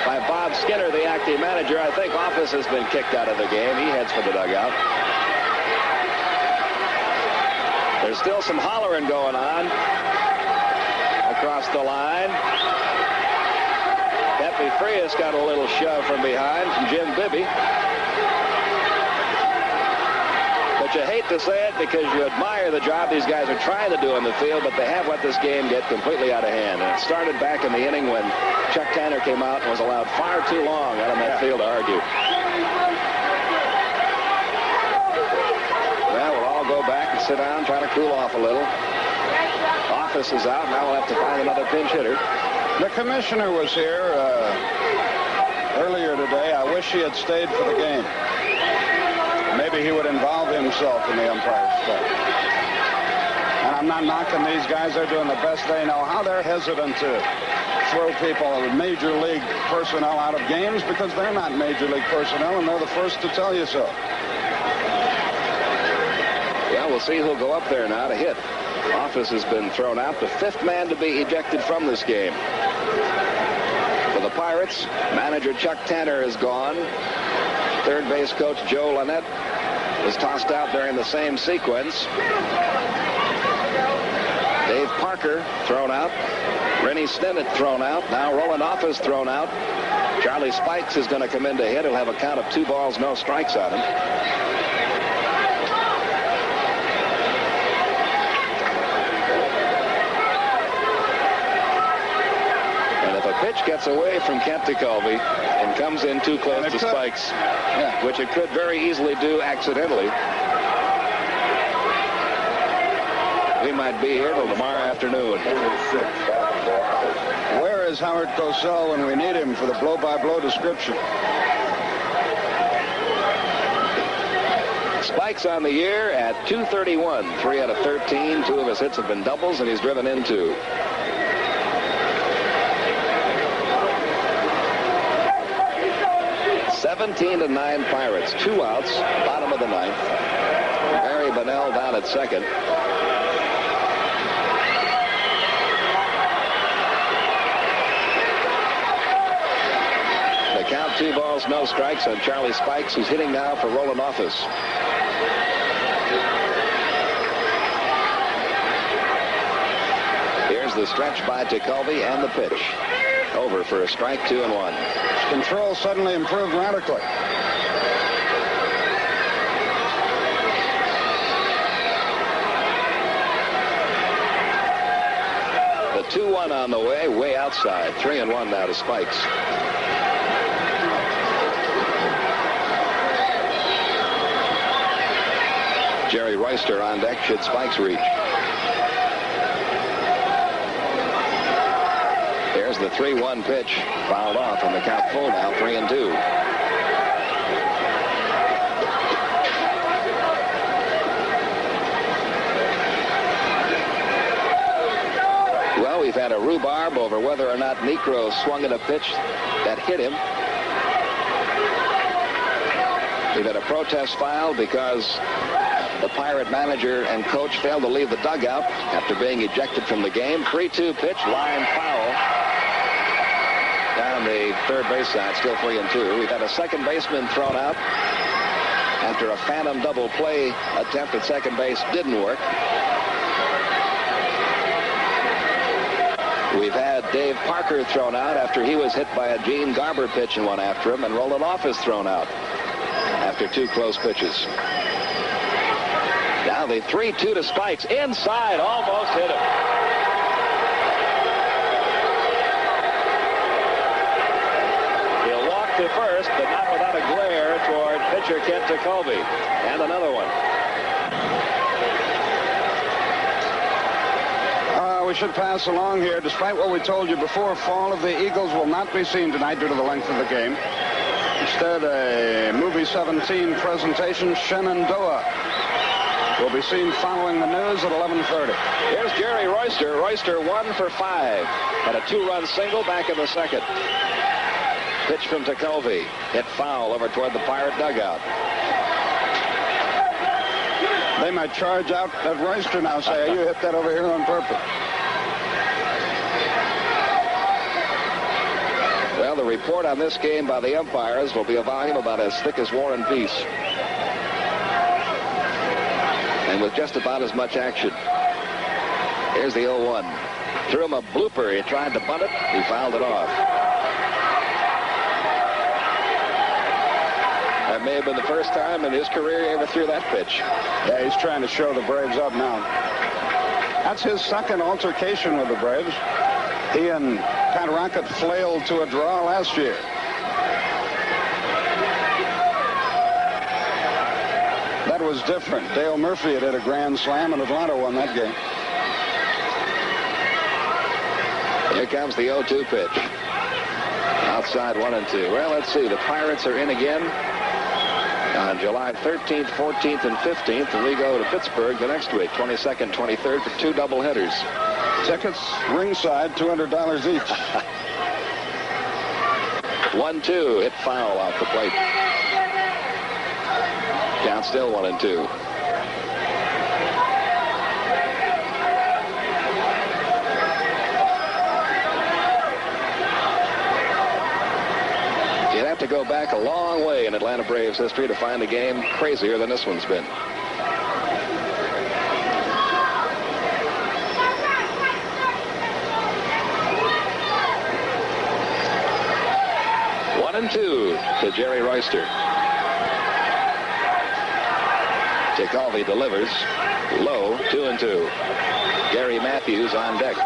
by Bob Skinner, the acting manager. I think Office has been kicked out of the game. He heads for the dugout. There's still some hollering going on across the line. Pepe Frias got a little shove from behind from Jim Bibby. But you hate to say it because you admire the job these guys are trying to do in the field, but they have let this game get completely out of hand. And it started back in the inning when Chuck Tanner came out and was allowed far too long out on that field to argue. Well, we'll all go back and sit down, try to cool off a little. Office is out. Now we'll have to find another pinch hitter. The commissioner was here earlier today. I wish he had stayed for the game. Maybe he would involve himself in the umpire stuff. And I'm not knocking these guys. They're doing the best they know. How they're hesitant to throw people, major league personnel, out of games because they're not major league personnel, and they're the first to tell you so. Well, we'll see who'll go up there now to hit. Office has been thrown out. The 5th man to be ejected from this game. For the Pirates, manager Chuck Tanner is gone. Third base coach Joe Lynette was tossed out during the same sequence. Dave Parker thrown out. Rennie Stennett thrown out. Now Roland Office thrown out. Charlie Spikes is going to come in to hit. He'll have a count of 2 balls, no strikes on him. Pitch gets away from Kent Ticovey and comes in too close to Spikes, which it could very easily do accidentally. We might be here till tomorrow afternoon. Where is Howard Cosell when we need him for the blow-by-blow description? Spikes on the year at .231, 3 out of 13. 2 of his hits have been doubles, and he's driven in 2. (17-9) Pirates. 2 outs, bottom of the 9th. Barry Bunnell down at second. The count, 2 balls, no strikes on Charlie Spikes, who's hitting now for Roland Office. Here's the stretch by Ticovey and the pitch. Over for a strike, 2-1. Control suddenly improved radically. The 2-1 on the way outside. 3-1 now to Spikes. Jerry Royster on deck should Spikes reach. There's the 3-1 pitch, fouled off, and the count full now, 3-2. Well, we've had a rhubarb over whether or not Necro swung at a pitch that hit him. We've had a protest filed because the Pirate manager and coach failed to leave the dugout after being ejected from the game. 3-2 pitch, line foul. Down the third base side, still 3-2. We've had a second baseman thrown out after a phantom double play attempt at second base didn't work. We've had Dave Parker thrown out after he was hit by a Gene Garber pitch and one after him, and Roland Office thrown out after 2 close pitches. Now the 3-2 to Spikes. Inside, almost hit him. He'll walk to first, but not without a glare toward pitcher Kent Jacoby. And another one. We should pass along here. Despite what we told you before, fall of the Eagles will not be seen tonight due to the length of the game. Instead, a Movie 17 presentation, Shenandoah, will be seen following the news at 11:30. Here's Jerry Royster. Royster 1 for 5. Had a 2-run single back in the second. Pitch from Jacoby. Hit foul over toward the Pirate dugout. They might charge out at Royster now, say, you hit that over here on purpose. Well, the report on this game by the umpires will be a volume about as thick as War and Peace. And with just about as much action. Here's the 0-1. Threw him a blooper. He tried to bunt it. He fouled it off. That may have been the first time in his career he ever threw that pitch. Yeah, he's trying to show the Braves up now. That's his second altercation with the Braves. He and Pat Rocket flailed to a draw last year. That was different. Dale Murphy had hit a grand slam, and Atlanta won that game. Here comes the 0-2 pitch. Outside 1-2. Well, let's see. The Pirates are in again on July 13th, 14th, and 15th, and we go to Pittsburgh the next week, 22nd, 23rd, for 2 doubleheaders. Tickets ringside, $200 each. 1-2, hit foul off the plate. Count still 1-2. You'd have to go back a long way in Atlanta Braves history to find a game crazier than this one's been. And 2 to Jerry Royster. Jacoby delivers low, 2-2. Gary Matthews on deck.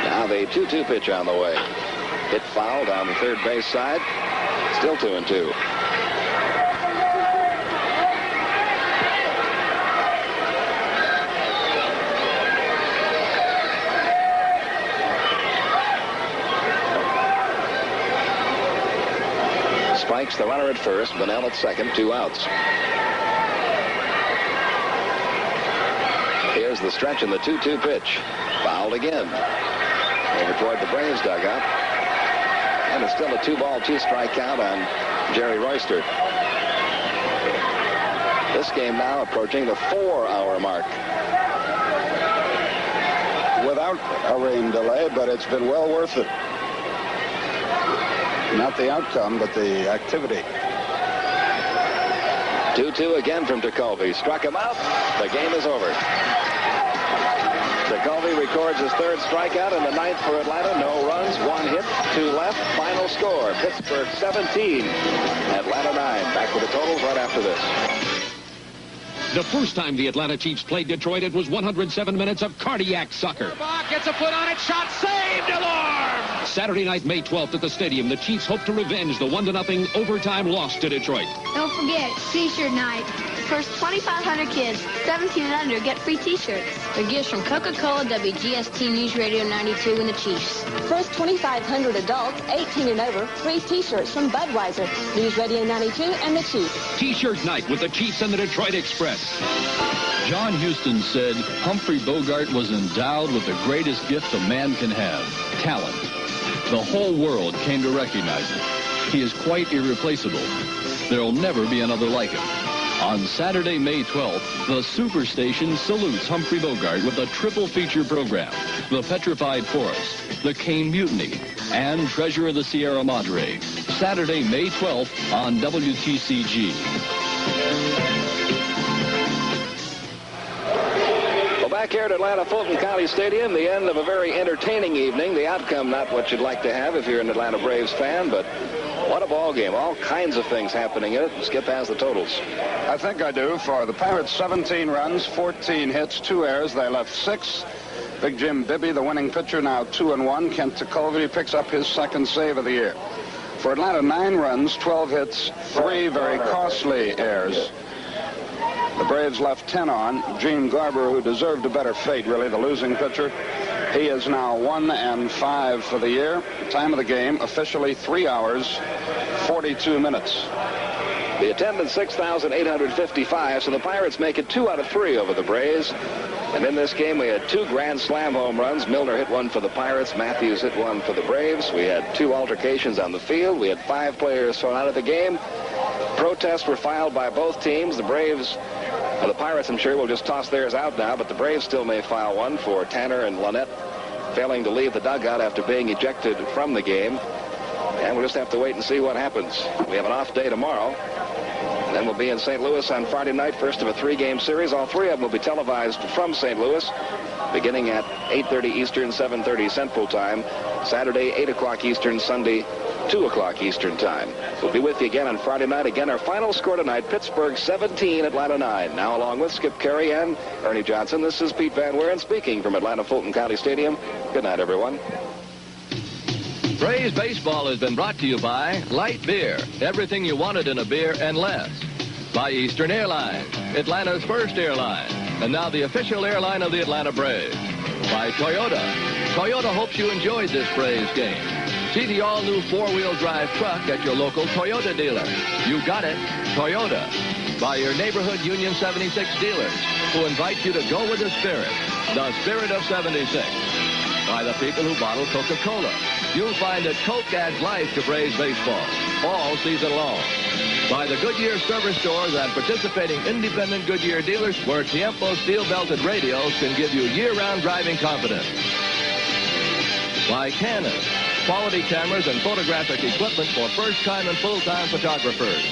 Now the 2-2 pitch on the way. Hit foul down the third base side. Still 2-2. Spikes the runner at first, Bunnell at second, 2 outs. Here's the stretch in the 2-2 pitch. Fouled again. Over toward the Braves dugout. And it's still a 2-ball, 2-strike count on Jerry Royster. This game now approaching the 4-hour mark. Without a rain delay, but it's been well worth it. Not the outcome, but the activity. 2-2 again from Jacoby. Struck him out. The game is over. Jacoby records his 3rd strikeout in the 9th for Atlanta. No runs, 1 hit, 2 left. Final score, Pittsburgh 17, Atlanta 9. Back with the totals right after this. The first time the Atlanta Chiefs played Detroit, it was 107 minutes of cardiac soccer. Gets a foot on it, shot saved, alarm! Saturday night, May 12th at the stadium, the Chiefs hope to revenge the 1-0 overtime loss to Detroit. Don't forget, T-shirt night. First 2,500 kids, 17 and under, get free T-shirts. They're gifts from Coca-Cola, WGST News Radio 92, and the Chiefs. First 2,500 adults, 18 and over, free T-shirts from Budweiser, News Radio 92, and the Chiefs. T-shirt night with the Chiefs and the Detroit Express. John Huston said Humphrey Bogart was endowed with the greatest gift a man can have, talent. The whole world came to recognize it. He is quite irreplaceable. There'll never be another like him. On Saturday, May 12th, the Superstation salutes Humphrey Bogart with a triple feature program, The Petrified Forest, The Cane Mutiny, and Treasure of the Sierra Madre. Saturday, May 12th on WTCG. Well, back here at Atlanta Fulton County Stadium, the end of a very entertaining evening. The outcome not what you'd like to have if you're an Atlanta Braves fan, but what a ball game. All kinds of things happening in it. Skip has the totals. I think I do. For the Pirates, 17 runs, 14 hits, 2 errors. They left 6. Big Jim Bibby, the winning pitcher, now 2-1. Kent Tekulve picks up his second save of the year. For Atlanta, 9 runs, 12 hits, 3 very costly errors. The Braves left 10 on. Gene Garber, who deserved a better fate, really, the losing pitcher. He is now 1-5 for the year. Time of the game, officially 3 hours, 42 minutes. The attendance, 6,855, so the Pirates make it 2 out of 3 over the Braves. And in this game, we had 2 grand slam home runs. Milner hit one for the Pirates. Matthews hit one for the Braves. We had 2 altercations on the field. We had 5 players thrown out of the game. Protests were filed by both teams. The Braves, the Pirates, I'm sure, will just toss theirs out now, but the Braves still may file one for Tanner and Lynette failing to leave the dugout after being ejected from the game. And we'll just have to wait and see what happens. We have an off day tomorrow. And then we'll be in St. Louis on Friday night, first of a 3-game series. All 3 of them will be televised from St. Louis, beginning at 8:30 Eastern, 7:30 Central Time. Saturday, 8 o'clock Eastern, Sunday, 2 o'clock Eastern Time. We'll be with you again on Friday night. Again, our final score tonight, Pittsburgh 17, Atlanta 9. Now, along with Skip Carey and Ernie Johnson, this is Pete Van Weeren speaking from Atlanta Fulton County Stadium. Good night, everyone. Braves baseball has been brought to you by Light Beer. Everything you wanted in a beer and less. By Eastern Airlines, Atlanta's first airline, and now the official airline of the Atlanta Braves. By Toyota. Toyota hopes you enjoyed this Braves game. See the all-new 4-wheel drive truck at your local Toyota dealer. You got it, Toyota. By your neighborhood Union 76 dealers, who invite you to go with the spirit of 76. By the people who bottle Coca-Cola. You'll find that Coke adds life to Braves baseball all season long. By the Goodyear service stores and participating independent Goodyear dealers, where Tiempo steel-belted radios can give you year-round driving confidence. By Canon, quality cameras and photographic equipment for first-time and full-time photographers.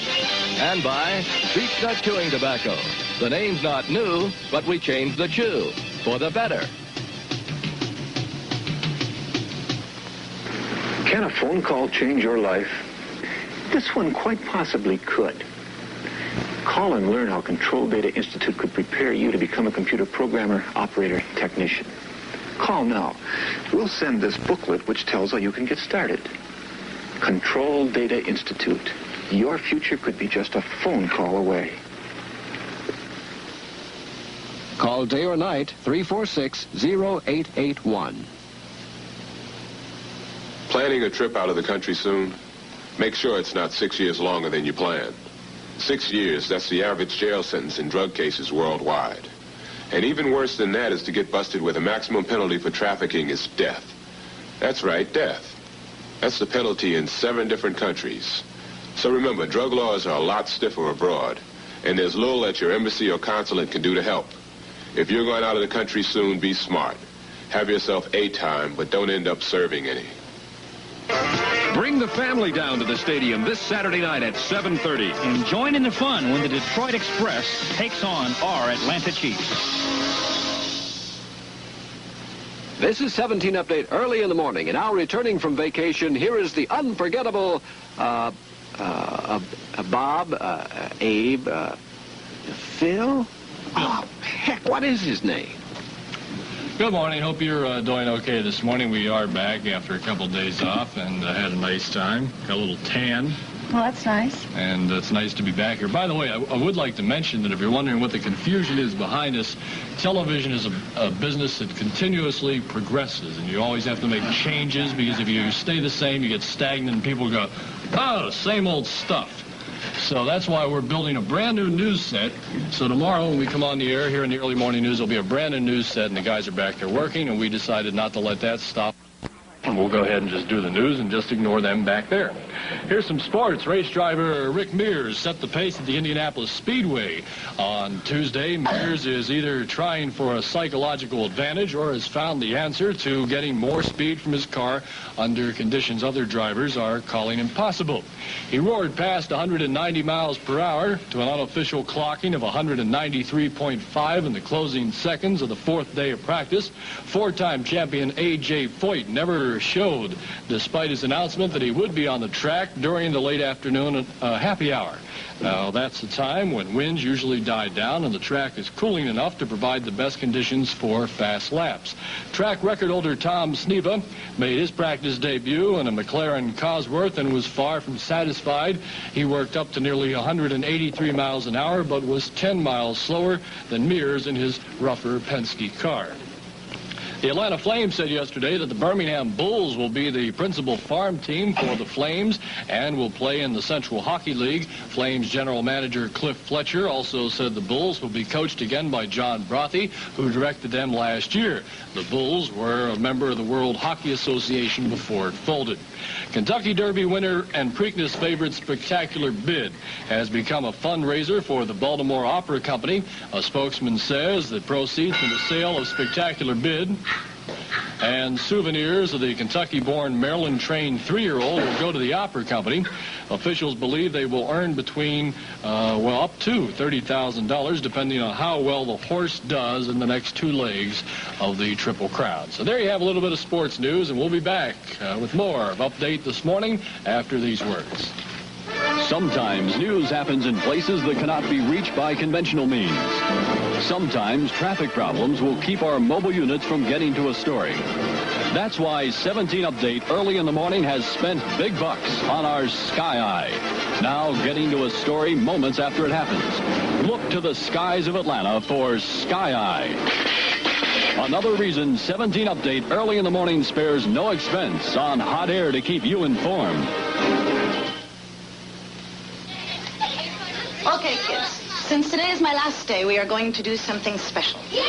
And by Beech Nut Chewing Tobacco. The name's not new, but we changed the chew for the better. Can a phone call change your life? This one quite possibly could. Call and learn how Control Data Institute could prepare you to become a computer programmer, operator, technician. Call now. We'll send this booklet which tells how you can get started. Control Data Institute. Your future could be just a phone call away. Call day or night, 346-0881. Planning a trip out of the country soon? Make sure it's not 6 years longer than you planned. 6 years, that's the average jail sentence in drug cases worldwide. And even worse than that is to get busted with a maximum penalty for trafficking is death. That's right, death. That's the penalty in 7 different countries. So remember, drug laws are a lot stiffer abroad, and there's little that your embassy or consulate can do to help. If you're going out of the country soon, be smart. Have yourself a time, but don't end up serving any. Bring the family down to the stadium this Saturday night at 7:30 and join in the fun when the Detroit Express takes on our Atlanta Chiefs. This is 17 Update early in the morning, and now returning from vacation, here is the unforgettable Bob, Abe, Phil? Oh, heck, what is his name? Good morning. Hope you're doing okay this morning. We are back after a couple days off and had a nice time. Got a little tan. Well, that's nice. And it's nice to be back here. By the way, I would like to mention that if you're wondering what the confusion is behind us, television is a business that continuously progresses, and you always have to make changes, because if you stay the same, you get stagnant, and people go, oh, same old stuff. So that's why we're building a brand new news set. So tomorrow when we come on the air here in the early morning news, there'll be a brand new news set, and the guys are back there working, and we decided not to let that stop. And we'll go ahead and just do the news and just ignore them back there. Here's some sports. Race driver Rick Mears set the pace at the Indianapolis Speedway on Tuesday. Mears is either trying for a psychological advantage or has found the answer to getting more speed from his car under conditions other drivers are calling impossible. He roared past 190 miles per hour to an unofficial clocking of 193.5 in the closing seconds of the fourth day of practice. Four-time champion A.J. Foyt never showed, despite his announcement that he would be on the track during the late afternoon happy hour. Now, that's the time when winds usually die down and the track is cooling enough to provide the best conditions for fast laps. Track record holder Tom Sneva made his practice debut in a McLaren Cosworth and was far from satisfied. He worked up to nearly 183 miles an hour, but was 10 miles slower than Mears in his rougher Penske car. The Atlanta Flames said yesterday that the Birmingham Bulls will be the principal farm team for the Flames and will play in the Central Hockey League. Flames general manager Cliff Fletcher also said the Bulls will be coached again by John Brothy, who directed them last year. The Bulls were a member of the World Hockey Association before it folded. Kentucky Derby winner and Preakness favorite Spectacular Bid has become a fundraiser for the Baltimore Opera Company. A spokesman says that proceeds from the sale of Spectacular Bid and souvenirs of the Kentucky-born Maryland-trained 3-year-old will go to the Opera Company. Officials believe they will earn between, up to $30,000, depending on how well the horse does in the next 2 legs of the Triple Crown. So there you have a little bit of sports news, and we'll be back with more of Update this morning after these words. Sometimes news happens in places that cannot be reached by conventional means. Sometimes traffic problems will keep our mobile units from getting to a story. That's why 17 Update early in the morning has spent big bucks on our Sky Eye. Now getting to a story moments after it happens. Look to the skies of Atlanta for Sky Eye. Another reason 17 Update early in the morning spares no expense on hot air to keep you informed. Okay, kids. Since today is my last day, we are going to do something special. Yeah!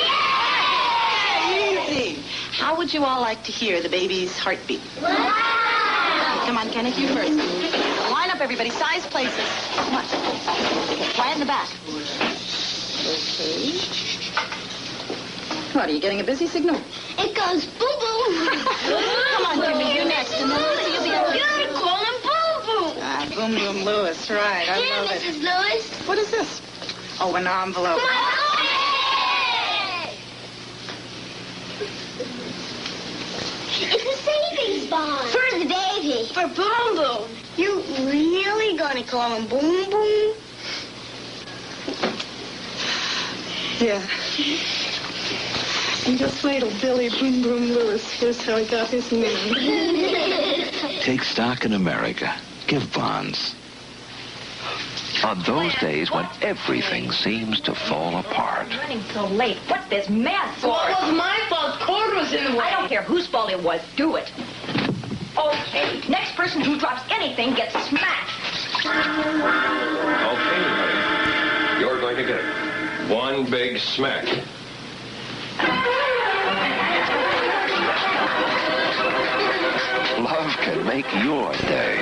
Easy. How would you all like to hear the baby's heartbeat? Wow! Come on, Kenneth, you first. Line up, everybody. Size places. Come on. Okay, lie in the back. Okay. What, are you getting a busy signal? It goes boom boom. Come on, Jimmy, you next, and then Lucy, you'll be over. You're calling boom boom. Ah, Boom Boom Lewis, right. I love it. Mrs. Lewis. What is this? Oh, an envelope. It's a savings bond. For the baby. For Boom Boom. You really gonna call him Boom Boom? Yeah. And just wait till Billy Boom Boom Lewis hears how he got his name. Take stock in America. Give bonds. On those days when everything seems to fall apart. Running so late. What's this mess for? Well, it was my fault. Cord was in the way. I don't care whose fault it was. Do it. Okay. Next person who drops anything gets smacked. Okay, honey. You're going to get one big smack. Love can make your day.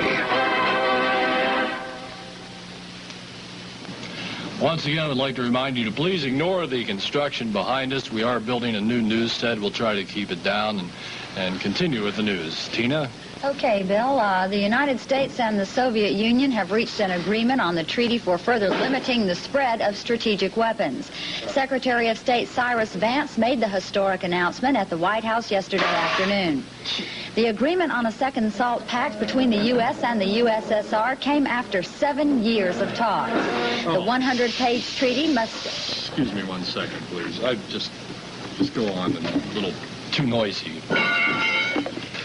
Once again, I would like to remind you to please ignore the construction behind us. We are building a new news set. We'll try to keep it down and continue with the news. Tina? Okay, Bill. The United States and the Soviet Union have reached an agreement on the treaty for further limiting the spread of strategic weapons. Secretary of State Cyrus Vance made the historic announcement at the White House yesterday afternoon. The agreement on a second SALT pact between the U.S. and the USSR came after 7 years of talks. The 100-page treaty must... Excuse me 1 second, please. Just go on. A little too noisy.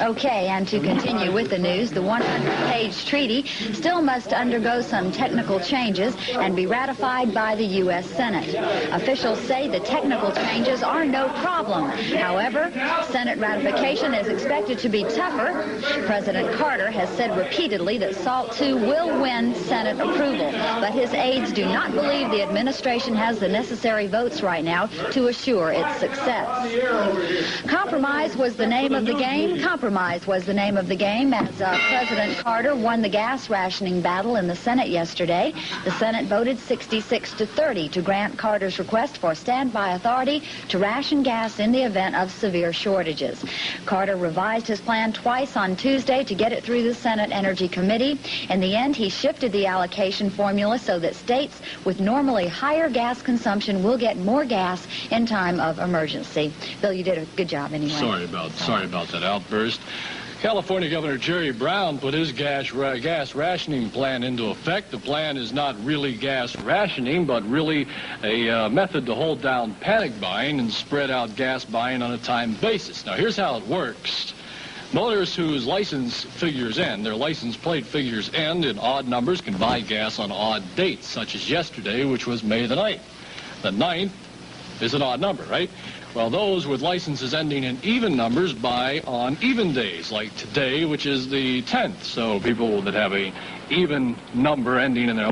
Okay, and to continue with the news, the 100-page treaty still must undergo some technical changes and be ratified by the U.S. Senate. Officials say the technical changes are no problem. However, Senate ratification is expected to be tougher. President Carter has said repeatedly that SALT II will win Senate approval, but his aides do not believe the administration has the necessary votes right now to assure its success. Compromise was the name of the game. Compromise was the name of the game as President Carter won the gas rationing battle in the Senate yesterday. The Senate voted 66-30 to grant Carter's request for standby authority to ration gas in the event of severe shortages. Carter revised his plan twice on Tuesday to get it through the Senate Energy Committee. In the end, he shifted the allocation formula so that states with normally higher gas consumption will get more gas in time of emergency. Bill, you did a good job anyway. Sorry about that outburst. California Governor Jerry Brown put his gas rationing plan into effect. The plan is not really gas rationing, but really a method to hold down panic buying and spread out gas buying on a time basis. Now, here's how it works. Motorists whose license figures end, their license plate figures end in odd numbers can buy gas on odd dates, such as yesterday, which was May the 9th. The 9th is an odd number, right? Well, those with licenses ending in even numbers buy on even days, like today, which is the 10th. So people that have a even number ending in their...